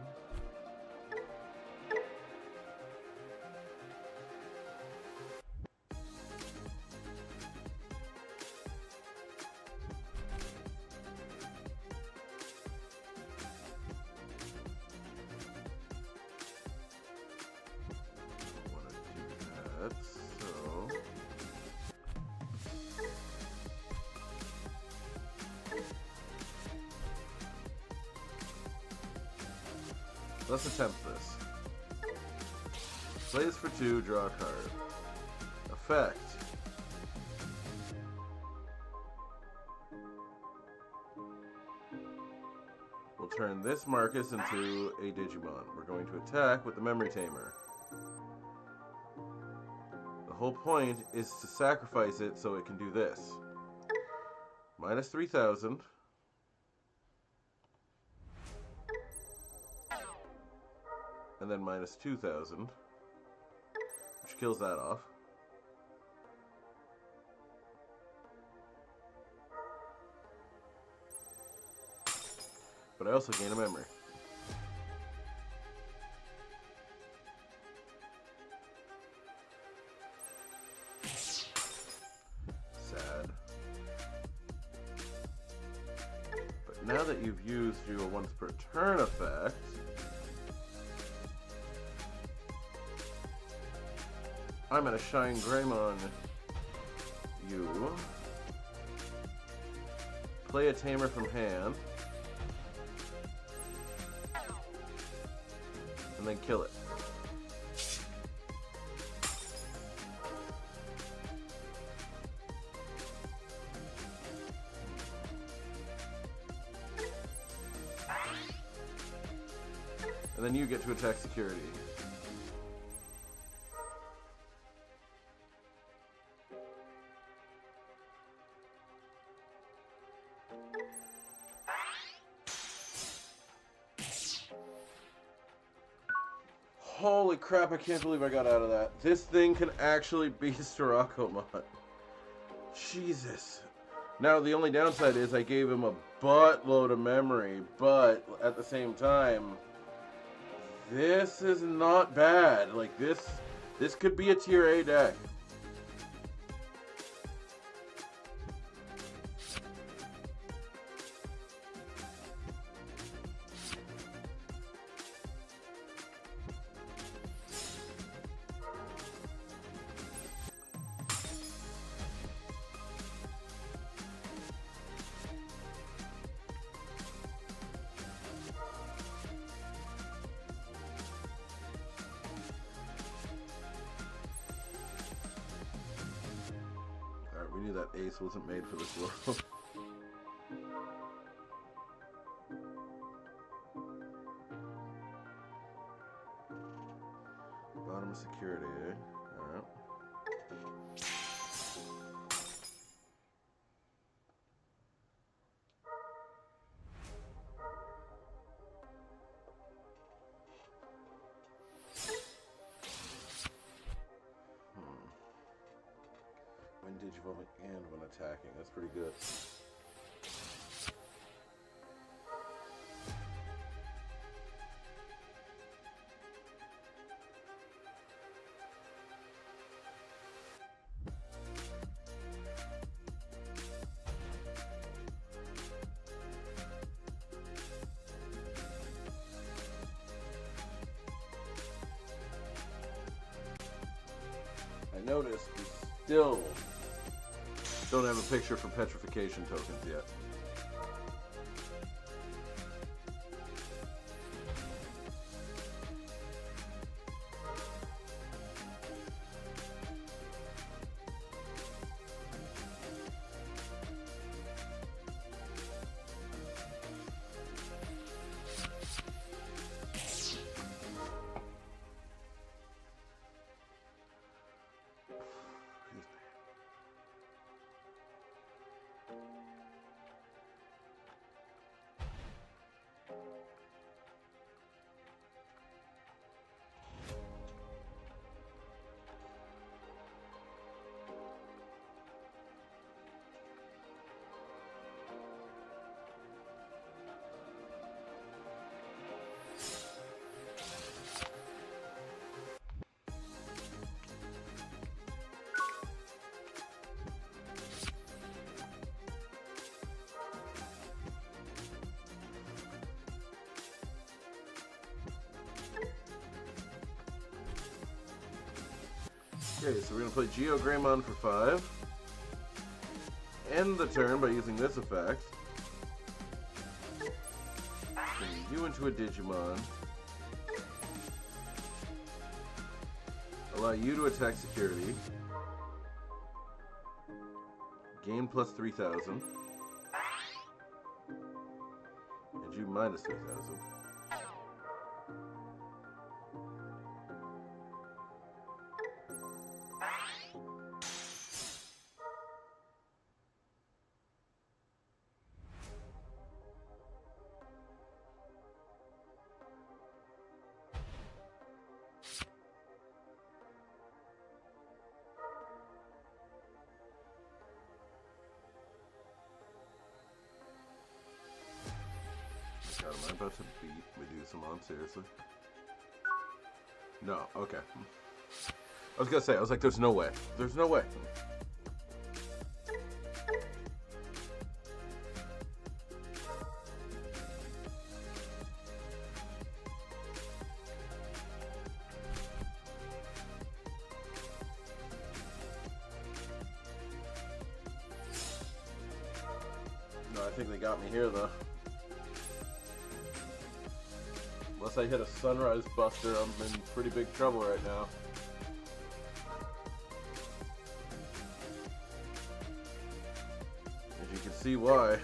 A: Let's attempt this. Plays for 2, draw a card. Effect. We'll turn this Marcus into a Digimon. We're going to attack with the Memory Tamer. The whole point is to sacrifice it so it can do this. Minus 3,000. And then minus 2,000, which kills that off. But I also gain a memory. Sad. But now that you've used your once per turn effect, I'm gonna Shinegreymon you. Play a tamer from hand. And then kill it. And then you get to attack security. Holy crap, I can't believe I got out of that. This thing can actually be Sirakomon. Jesus. Now, the only downside is I gave him a buttload of memory, but at the same time, this is not bad. Like, this could be a tier A deck. We knew that Ace wasn't made for this world. Bottom of security, eh? Alright. When Digivolving and when attacking. That's pretty good. I noticed we still don't have a picture for petrification tokens yet. Okay, so we're going to play Shinegreymon for 5. End the turn by using this effect. Turning you into a Digimon. Allow you to attack security. Gain plus 3,000. And you minus 3,000. God, am I about to beat Medusamon? Seriously? No, okay. I was gonna say, I was like, there's no way. There's no way. No, I think they got me here, though. Unless I hit a Sunrise Buster, I'm in pretty big trouble right now. As you can see why.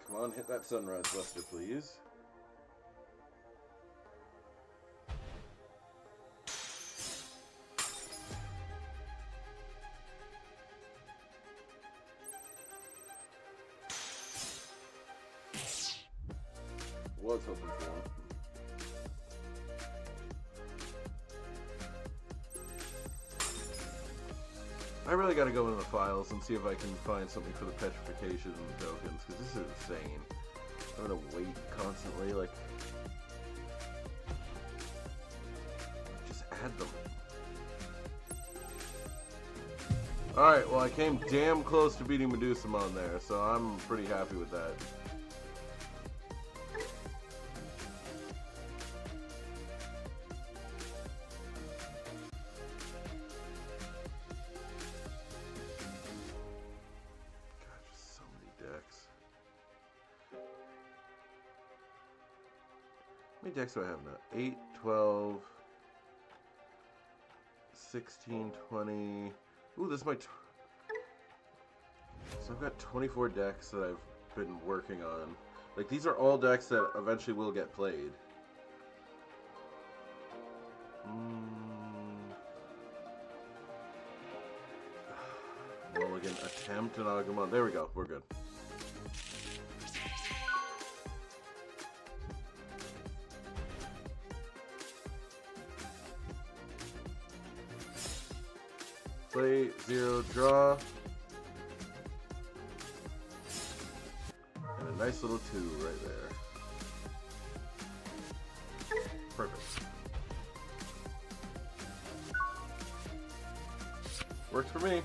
A: Come on, hit that Sunrise Buster, please. Was hoping for one. I really gotta go into the files and see if I can find something for the petrification tokens, because this is insane. I'm gonna wait constantly, like... just add them. Alright, well I came damn close to beating Medusamon there, so I'm pretty happy with that. How many decks do I have now? 8, 12, 16, 20... Ooh, this is my... So I've got 24 decks that I've been working on. Like, these are all decks that eventually will get played. Mulligan, attempt, and Agumon. There we go, we're good. Play, 0, draw. And a nice little 2 right there. Works for me.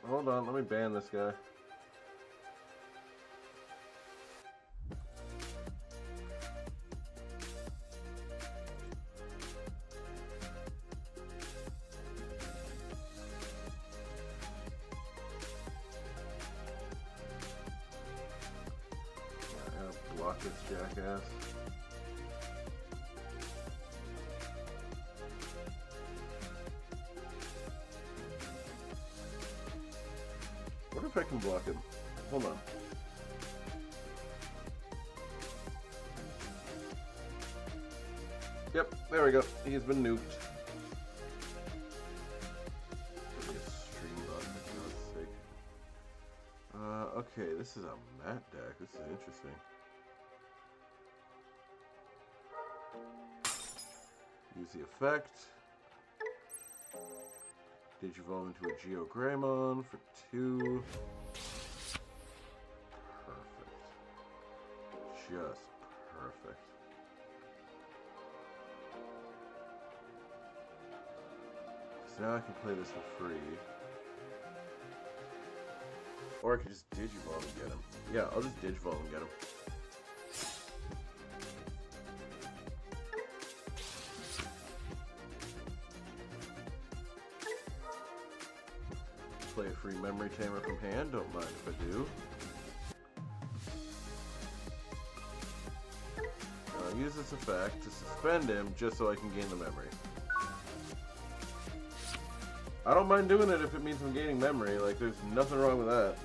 A: Hold on, let me ban this guy. I gotta block this jackass. What if I can block him? Hold on. Yep, there we go. He's been nuked. Okay, this is a mat deck. This is interesting. Use the effect. Digivolve into a Shinegreymon for 2. Perfect. Just perfect. So now I can play this for free. Or I could just Digivolve and get him. Yeah, I'll just Digivolve and get him. Play a free memory tamer from hand, don't mind if I do. I'll use this effect to suspend him just so I can gain the memory. I don't mind doing it if it means I'm gaining memory, like there's nothing wrong with that.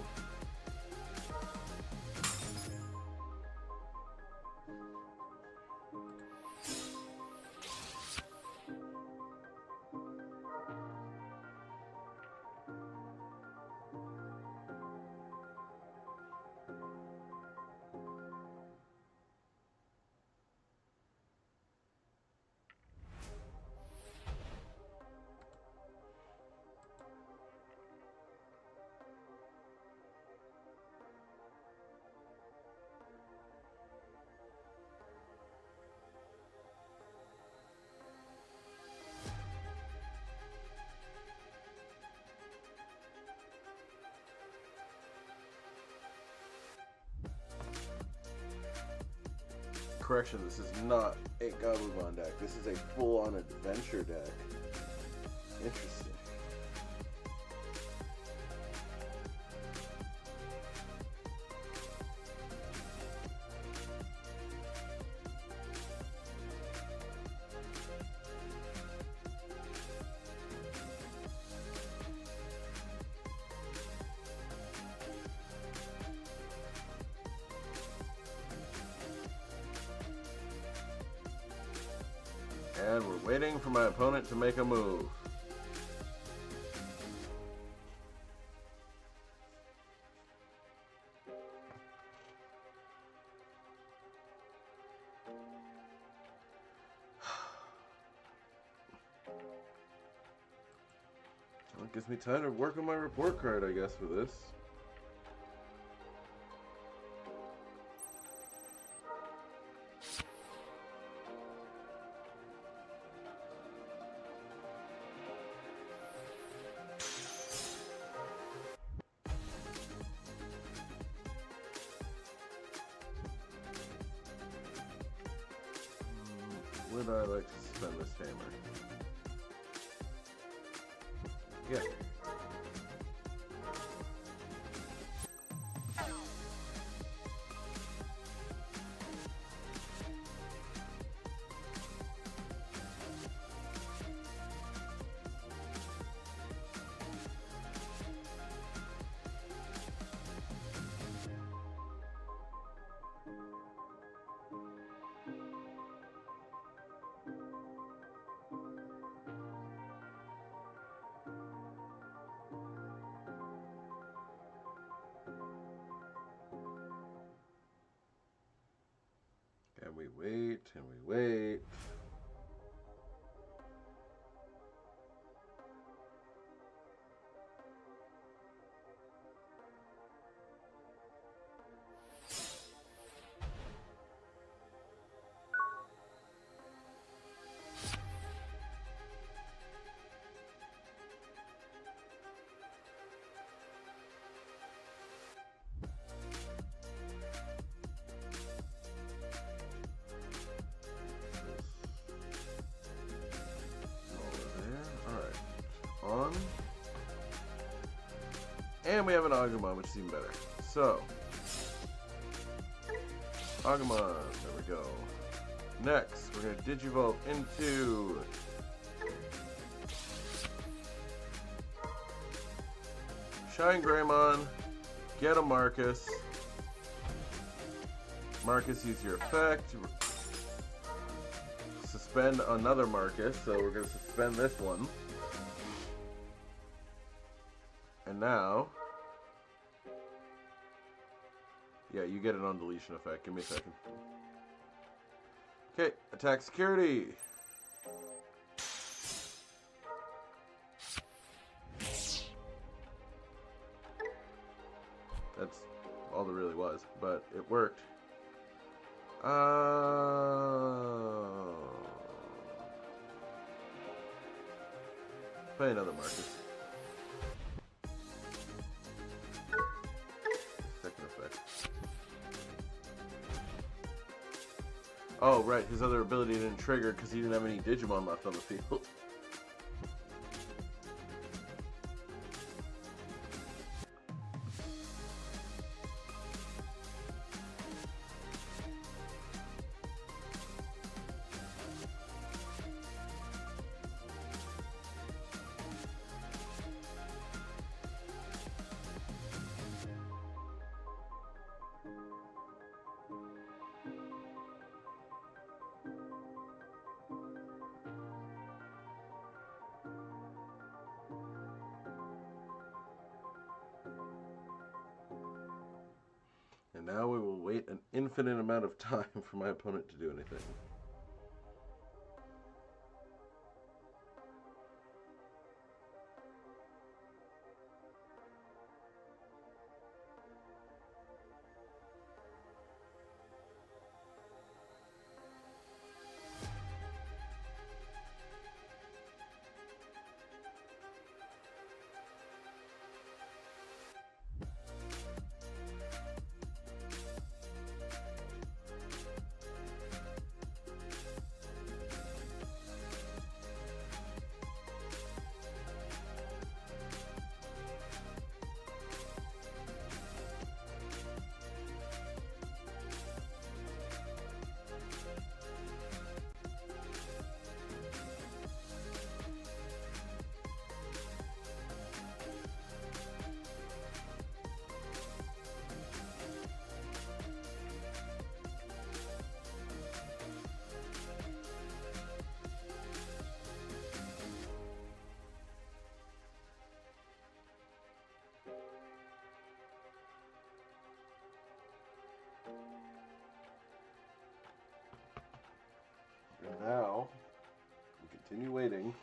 A: Correction, this is not a Gabumon deck. This is a full-on adventure deck. Interesting. And we're waiting for my opponent to make a move. Well, it gives me time to work on my report card, I guess, for this. Would I like to spend this tamer? Yeah. wait, and we wait. On. And we have an Agumon, which is even better. So, Agumon, there we go. Next, we're going to Digivolve into Shinegreymon, get a Marcus. Marcus, use your effect. Suspend another Marcus, so we're going to suspend this one. And now, yeah, you get it on deletion effect. Give me a second. Okay, attack security. That's all there really was, but it worked. Play another Marcus. Second effect. Oh, right, his other ability didn't trigger because he didn't have any Digimon left on the field. And now we will wait an infinite amount of time for my opponent to do anything. And now, we continue waiting.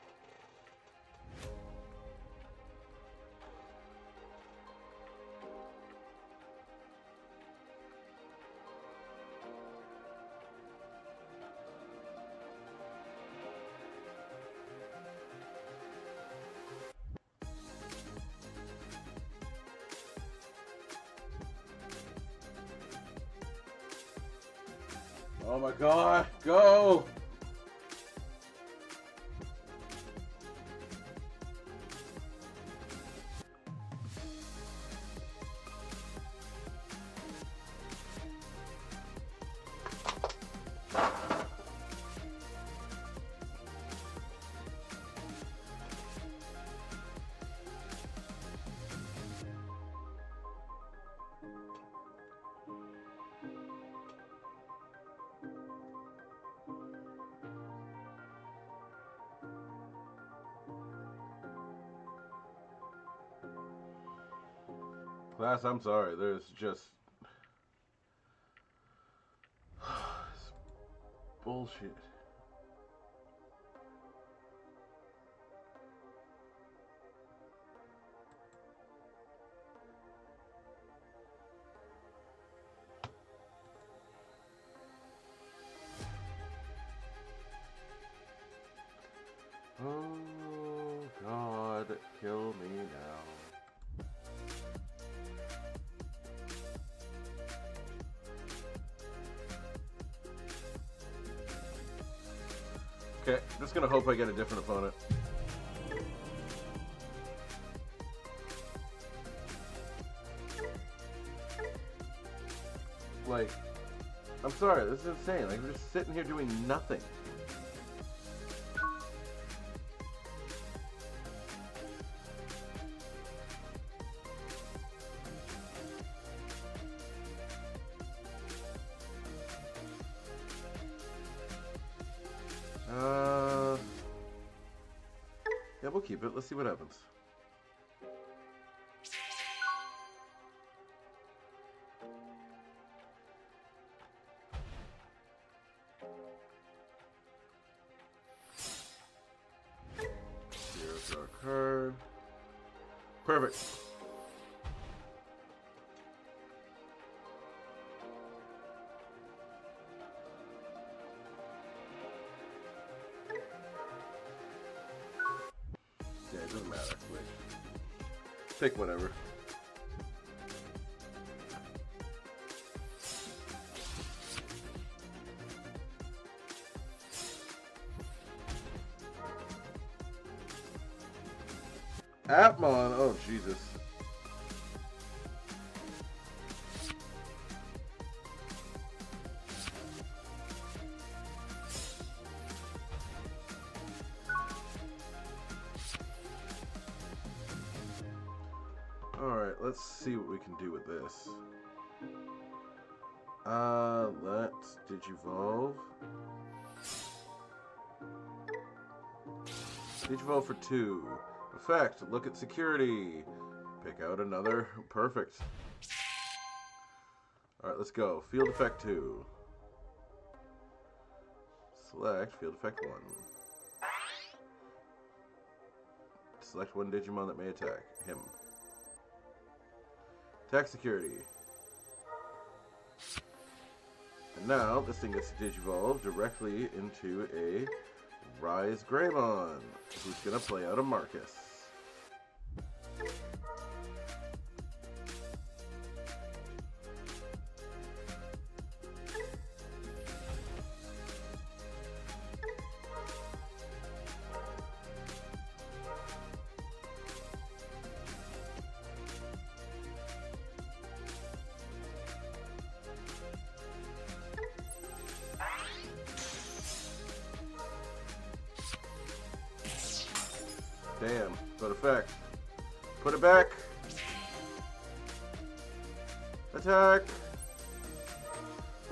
A: Oh my god, go! Class, I'm sorry, there's just bullshit. Oh, God, kill me now. Okay, just gonna hope I get a different opponent. Like, I'm sorry, this is insane. Like, we're just sitting here doing nothing. Yeah, we'll keep it. Let's see what happens. Here's our card. Perfect. Yeah, it doesn't matter. Wait. Pick whatever. Atmon! Oh, Jesus. Alright, let's see what we can do with this. Let's Digivolve. Digivolve for 2. Effect, look at security. Pick out another. Perfect. Alright, let's go. Field effect 2. Select field effect 1. Select one Digimon that may attack him. Attack security. And now this thing gets to Digivolve directly into a Shinegreymon, who's gonna play out a Marcus. Damn, good effect. Put it back. Attack.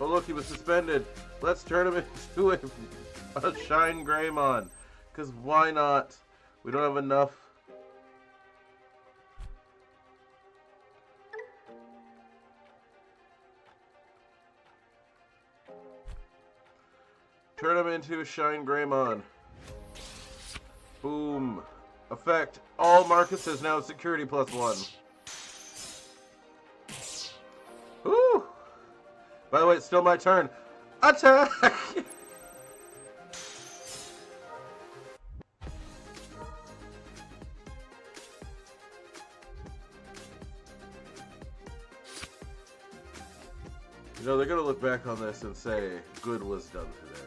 A: Oh look, he was suspended. Let's turn him into a Shinegreymon. Because why not? We don't have enough. Turn him into a Shinegreymon. Boom. Effect. All Marcuses now security +1. Woo! By the way, it's still my turn. Attack! You know, they're gonna look back on this and say, good was done today.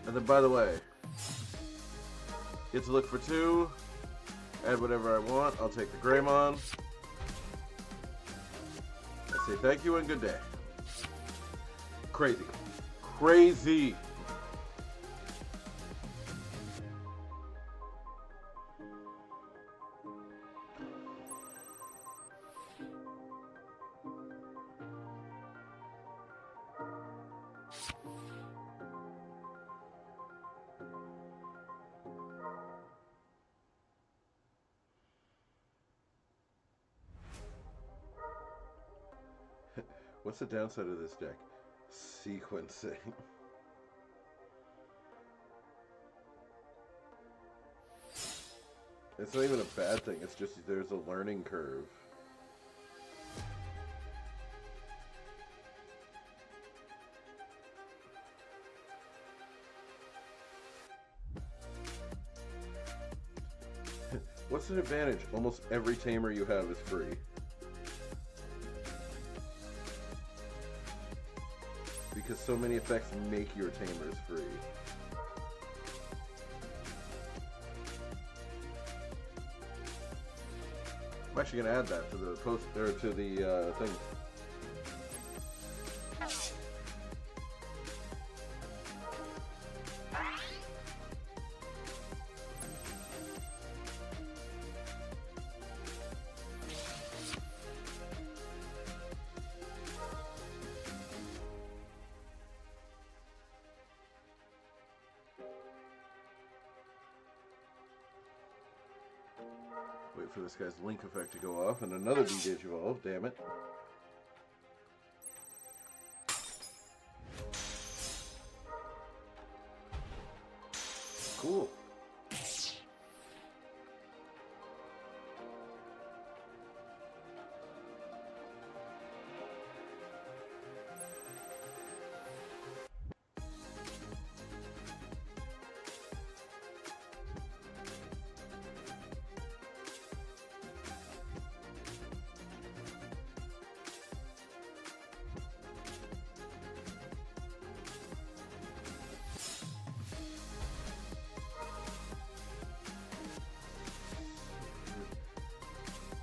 A: And then, by the way, get to look for 2, add whatever I want. I'll take the Greymon. I say thank you and good day. Crazy. Crazy! What's the downside of this deck? sequencing. It's not even a bad thing, it's just there's a learning curve. What's an advantage? Almost every tamer you have is free. Because so many effects make your tamers free. I'm actually gonna add that to the post or to the thing. Wait for this guy's link effect to go off and another de-digivolve, damn it. Cool.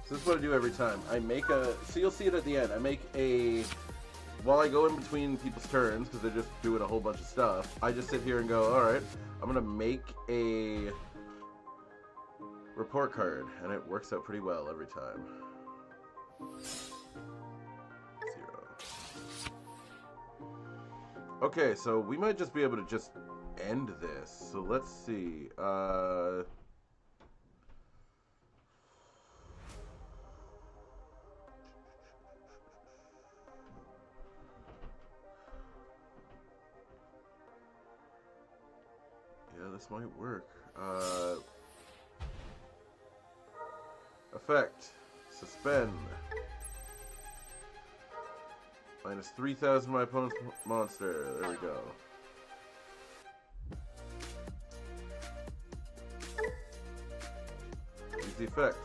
A: So this is what I do every time. I make a, so you'll see it at the end. I make a, while I go in between people's turns, because they're just doing a whole bunch of stuff, I just sit here and go, alright, I'm going to make a report card. And it works out pretty well every time. 0. Okay, so we might just be able to just end this. So let's see. Yeah, this might work. Effect. Suspend. Minus 3,000 my opponent's monster. There we go. Use the effect.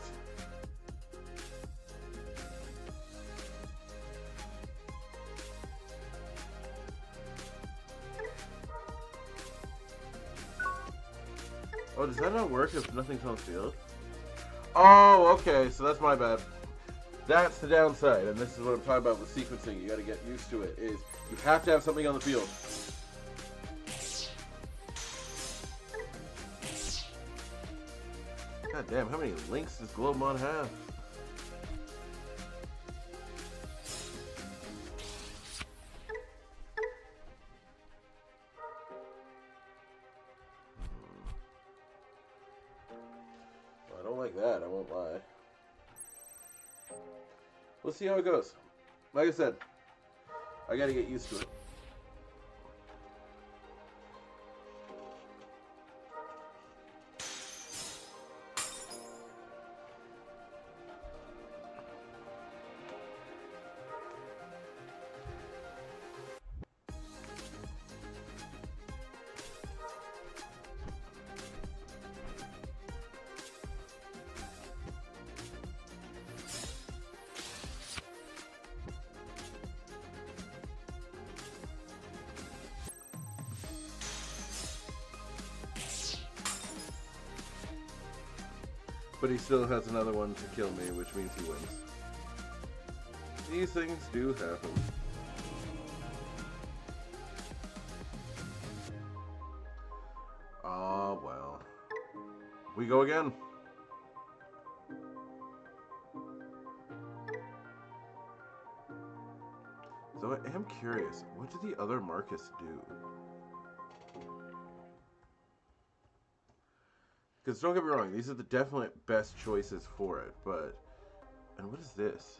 A: Oh, does that not work if nothing's on the field? Oh, okay, so that's my bad. That's the downside, and this is what I'm talking about with sequencing. You gotta get used to it, is you have to have something on the field. God damn, how many links does Globemon have? Well, I don't like that, I won't lie. We'll see how it goes. Like I said, I gotta get used to it. But he still has another one to kill me, which means he wins. These things do happen. Ah, well. We go again. So I am curious, what did the other Marcus do? Because don't get me wrong, these are the definite best choices for it, but... And what is this?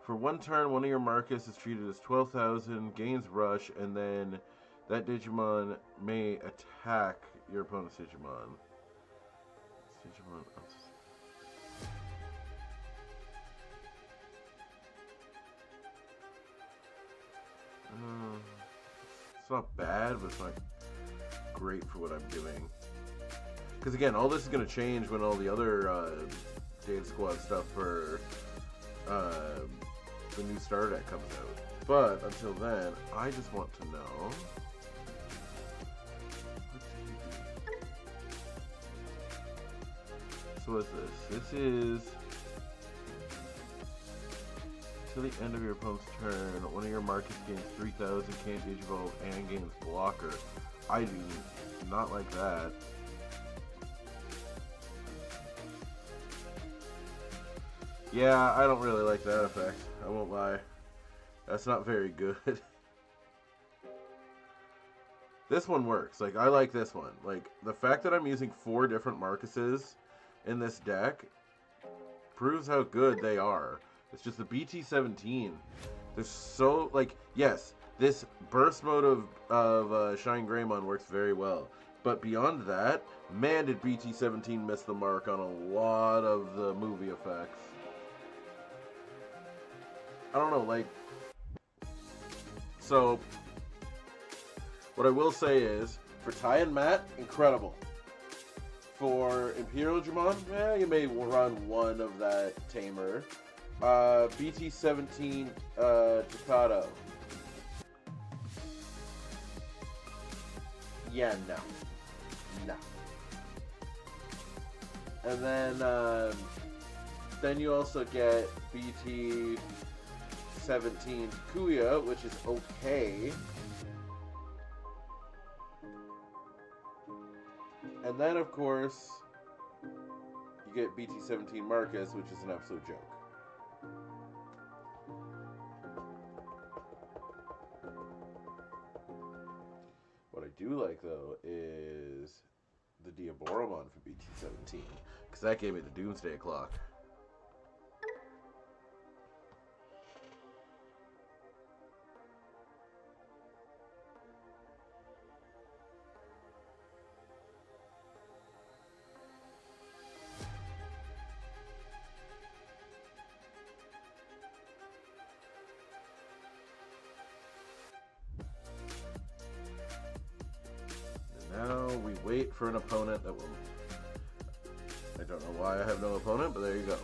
A: For one turn, one of your Marcus is treated as 12,000, gains Rush, and then that Digimon may attack your opponent's Digimon. Digimon. It's not bad, but it's not great for what I'm doing. Because again, all this is going to change when all the other Dave Squad stuff for the new starter deck comes out. But until then, I just want to know. So what is this? This is till the end of your opponent's turn, one of your Marcus gains 3,000, can't digivolve, and gains blocker. I do not like that. Yeah, I don't really like that effect. I won't lie. That's not very good. This one works. Like, I like this one. Like, the fact that I'm using 4 different Marcuses in this deck proves how good they are. It's just the BT-17. They're so, like, yes, this burst mode of Shinegreymon works very well. But beyond that, man, did BT-17 miss the mark on a lot of the movie effects. I don't know, like, so, what I will say is, for Ty and Matt, incredible. For Imperial Digimon, you may run one of that Tamer. BT-17, Takado. Yeah, no. No. And then you also get BT-17 Kuya, which is okay. And then, of course, you get BT-17 Marcus, which is an absolute joke. What I do like, though, is the Diaboromon for BT-17, because that gave me the Doomsday Clock. Now we wait for an opponent that will... I don't know why I have no opponent, but there you go.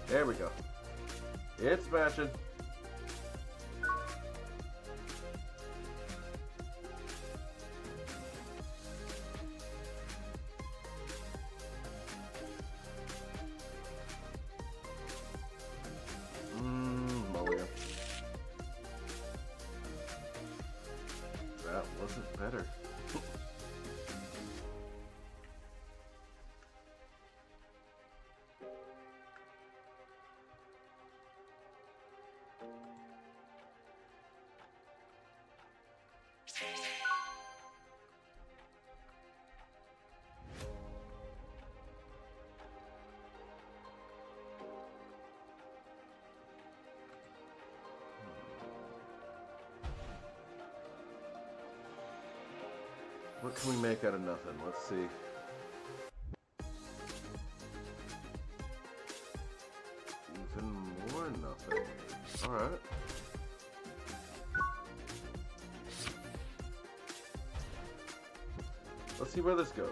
A: There we go. It's matching. That wasn't better. What can we make out of nothing? Let's see. Even more nothing. Alright. Let's see where this goes.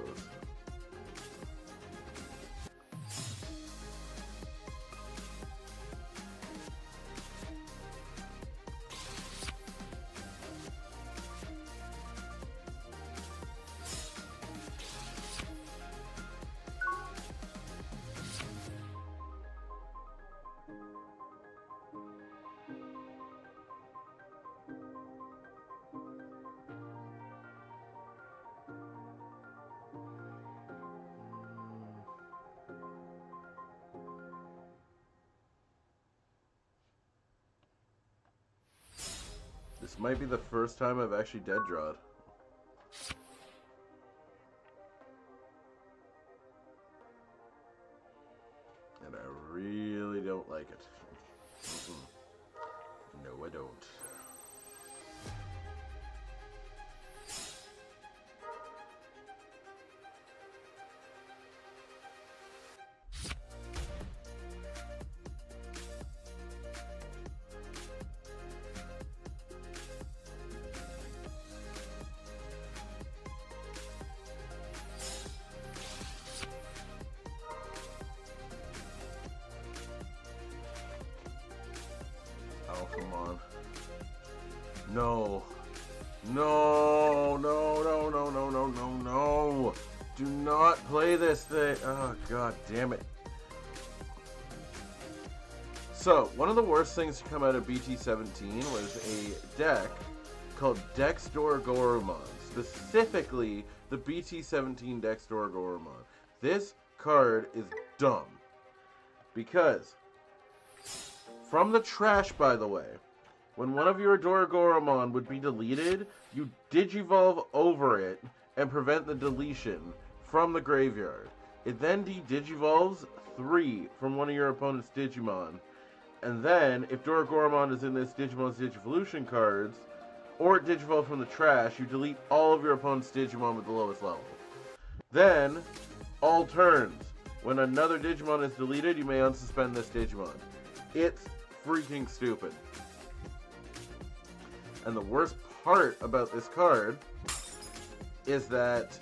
A: This might be the first time I've actually dead drawed. really don't like it. No, I don't. Oh, come on. No. No, no, no, no, no, no, no, no. Do not play this thing. Oh, god damn it. So, one of the worst things to come out of BT17 was a deck called Dextor Goromon. Specifically, the BT17 Dextor Goromon. This card is dumb. Because, from the trash, by the way, when one of your Doragoromon would be deleted, you digivolve over it and prevent the deletion from the graveyard. It then de-digivolves 3 from one of your opponent's Digimon. And then, if Doragoromon is in this Digimon's Digivolution cards, or it digivolves from the trash, you delete all of your opponent's Digimon with the lowest level. Then, all turns. When another Digimon is deleted, you may unsuspend this Digimon. It's freaking stupid. And the worst part about this card is that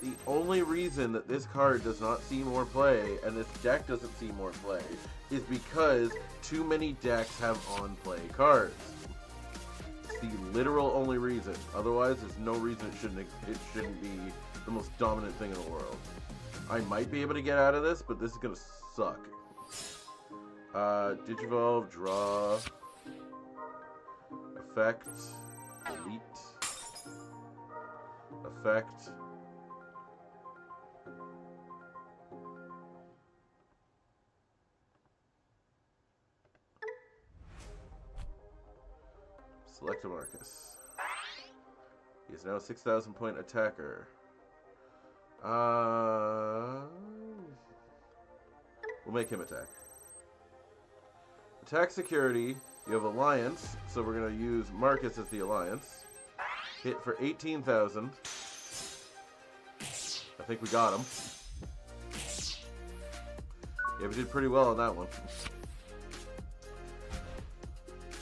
A: the only reason that this card does not see more play, and this deck doesn't see more play, is because too many decks have on-play cards. It's the literal only reason. Otherwise, there's no reason it shouldn't be the most dominant thing in the world. I might be able to get out of this, but this is gonna suck. Digivolve, draw, effect, delete, effect. Select a Marcus. He is now a 6,000 point attacker. We'll make him attack. Attack security. You have Alliance, so we're going to use Marcus as the Alliance. Hit for 18,000. I think we got him. Yeah, we did pretty well on that one.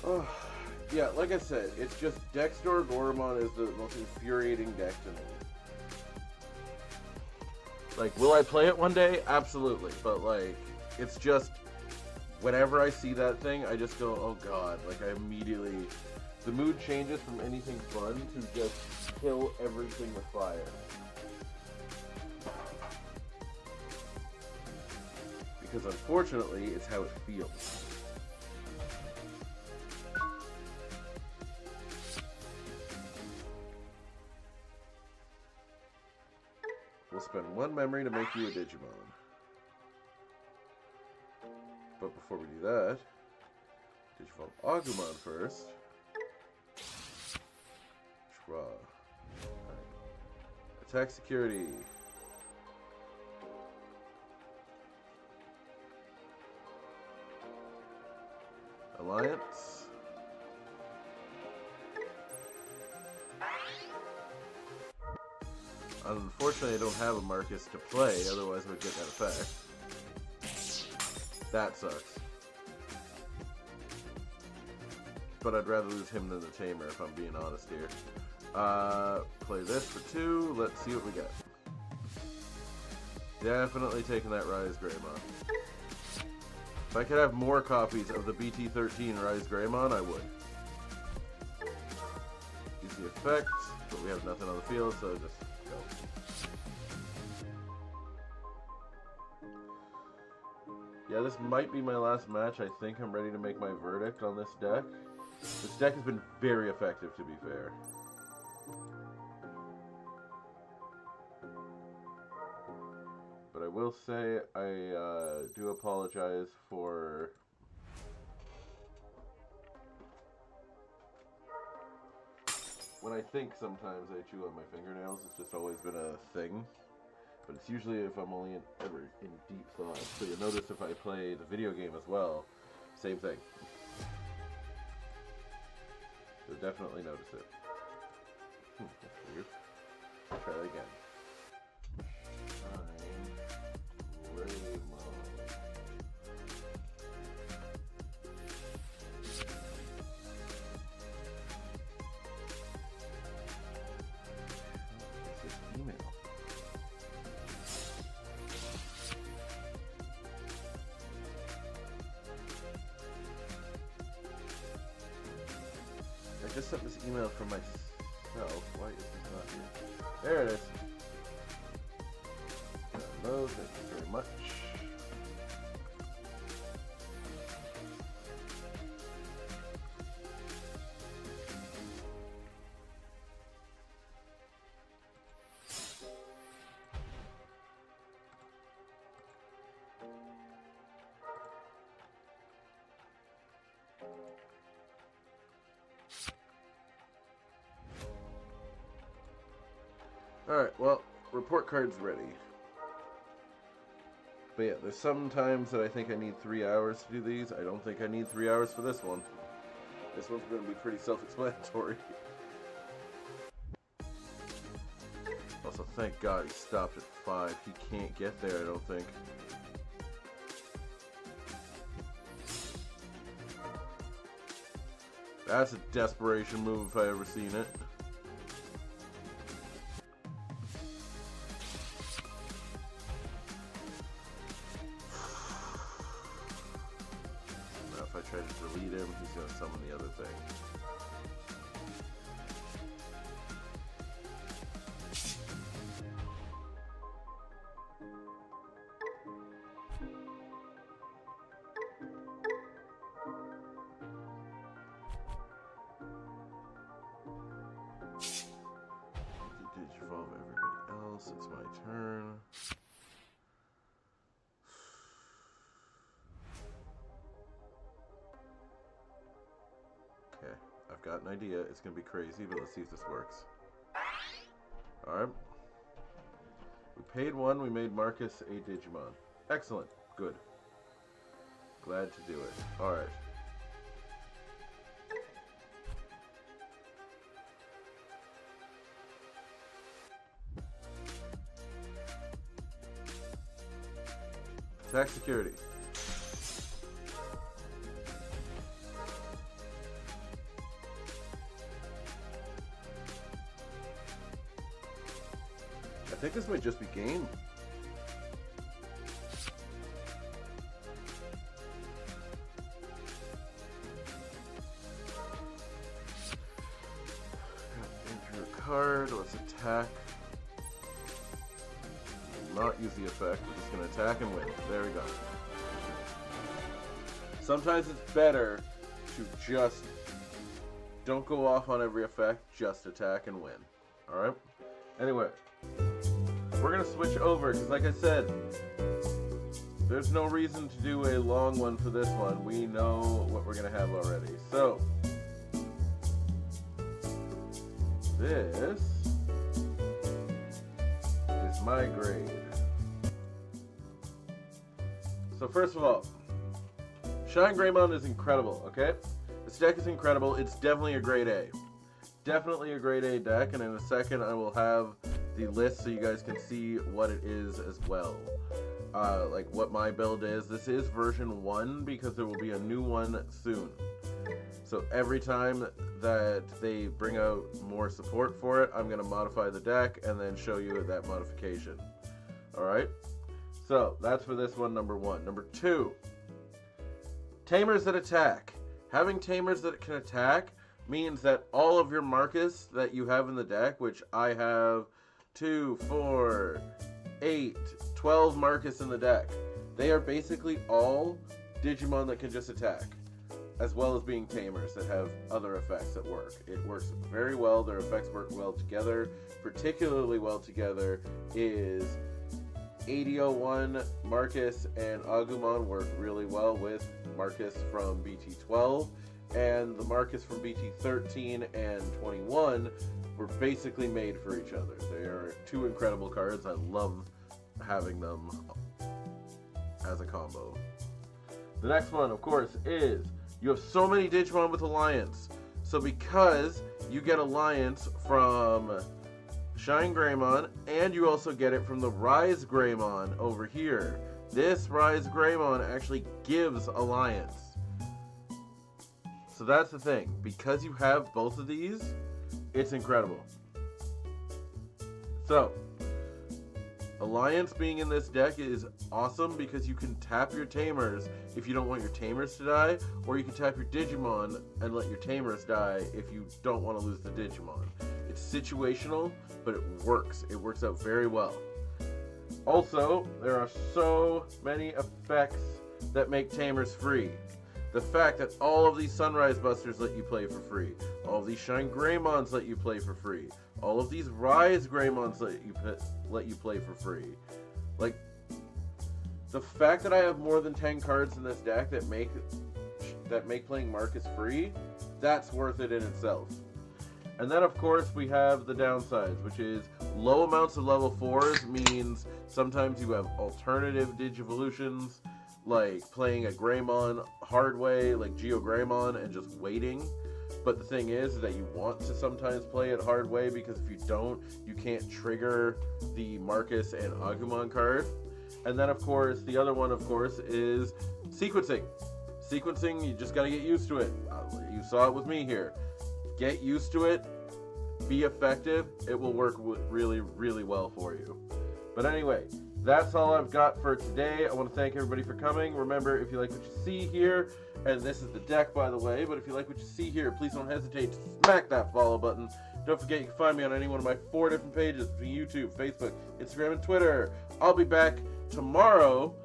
A: Oh, yeah, like I said, it's just Dextor Goromon is the most infuriating deck to me. Like, will I play it one day? Absolutely. But, like, it's just, whenever I see that thing, I just go, oh god. Like, I immediately, the mood changes from anything fun to just kill everything with fire. Because, unfortunately, it's how it feels. We'll spend 1 memory to make you a Digimon. But before we do that, Digivolve Agumon first. Draw. Right. Attack security. Alliance. Unfortunately, I don't have a Marcus to play, otherwise I would get that effect. That sucks. But I'd rather lose him than the Tamer, if I'm being honest here. Play this for 2, let's see what we get. Definitely taking that Rise Greymon. If I could have more copies of the BT13 Rise Greymon, I would. Use the effect, but we have nothing on the field, so just go. Yeah, this might be my last match. I think I'm ready to make my verdict on this deck. This deck has been very effective, to be fair. But I will say, I do apologize for when I think sometimes I chew on my fingernails. It's just always been a thing. But it's usually if I'm only ever in deep thought. So you'll notice if I play the video game as well, same thing. You'll definitely notice it. That's weird. Try that again. Shinegreymon. What's this email? I just sent this email for myself. Why is this not here? There it is. Hello, thank you very much. Alright, well, report card's ready. But yeah, there's some times that I think I need 3 hours to do these. I don't think I need 3 hours for this one. This one's going to be pretty self-explanatory. Also, thank God he stopped at 5. He can't get there, I don't think. That's a desperation move if I ever seen it. Now if I try to delete him, he's going to summon the other thing. Digivolve everybody else. It's my turn. Okay, I've got an idea. It's gonna be crazy, but let's see if this works. Alright. We paid 1, we made Marcus a Digimon. Excellent. Good. Glad to do it. Alright. Attack security. I think this might just be game. Enter a card. Let's attack. Not use the effect. We're just going to attack and win. There we go. Sometimes it's better to just don't go off on every effect, just attack and win. Alright? Anyway, we're going to switch over because like I said, there's no reason to do a long one for this one. We know what we're going to have already. So, this is my grade. So first of all, Shinegreymon is incredible, okay? This deck is incredible. It's definitely a grade A. Definitely a grade A deck, and in a second I will have the list so you guys can see what it is as well. Like what my build is. This is version 1 because there will be a new one soon. So every time that they bring out more support for it, I'm going to modify the deck and then show you that modification. Alright? So, that's for this one, number 1. Number 2, tamers that attack. Having tamers that can attack means that all of your Marcus that you have in the deck, which I have 2, 4, 8, 12 Marcus in the deck, they are basically all Digimon that can just attack, as well as being tamers that have other effects that work. It works very well. Their effects work well together. Particularly well together is 8001, Marcus, and Agumon work really well with Marcus from BT12, and the Marcus from BT13 and 21 were basically made for each other. They are 2 incredible cards. I love having them as a combo. The next one, of course, is you have so many Digimon with Alliance. So because you get Alliance from Shinegreymon, and you also get it from the Rise Greymon over here. This Rise Greymon actually gives Alliance. So that's the thing. Because you have both of these, it's incredible. So, Alliance being in this deck is awesome because you can tap your tamers if you don't want your tamers to die, or you can tap your Digimon and let your tamers die if you don't want to lose the Digimon. It's situational, but it works. It works out very well. Also, there are so many effects that make tamers free. The fact that all of these Sunrise Busters let you play for free, all of these Shinegreymons let you play for free, all of these Rise Greymons let you play for free. Like, the fact that I have more than 10 cards in this deck that make playing Marcus free, that's worth it in itself. And then, of course, we have the downsides, which is low amounts of level 4s means sometimes you have alternative Digivolutions, like playing a Greymon hard way, like GeoGreymon, and just waiting. But the thing is that you want to sometimes play it hard way, because if you don't, you can't trigger the Marcus and Agumon card. And then, of course, the other one, of course, is sequencing. Sequencing, you just got to get used to it. You saw it with me here. Get used to it. Be effective. It will work really, really well for you. But anyway, that's all I've got for today. I want to thank everybody for coming. Remember, if you like what you see here, and this is the deck, by the way, but if you like what you see here, please don't hesitate to smack that follow button. Don't forget you can find me on any one of my 4 different pages between YouTube, Facebook, Instagram, and Twitter. I'll be back tomorrow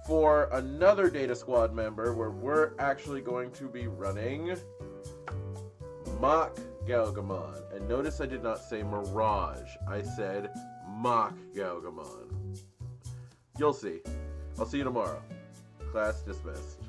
A: for another Data Squad member where we're actually going to be running Mock Galgamon. And notice I did not say Mirage. I said Mock Galgamon. You'll see. I'll see you tomorrow. Class dismissed.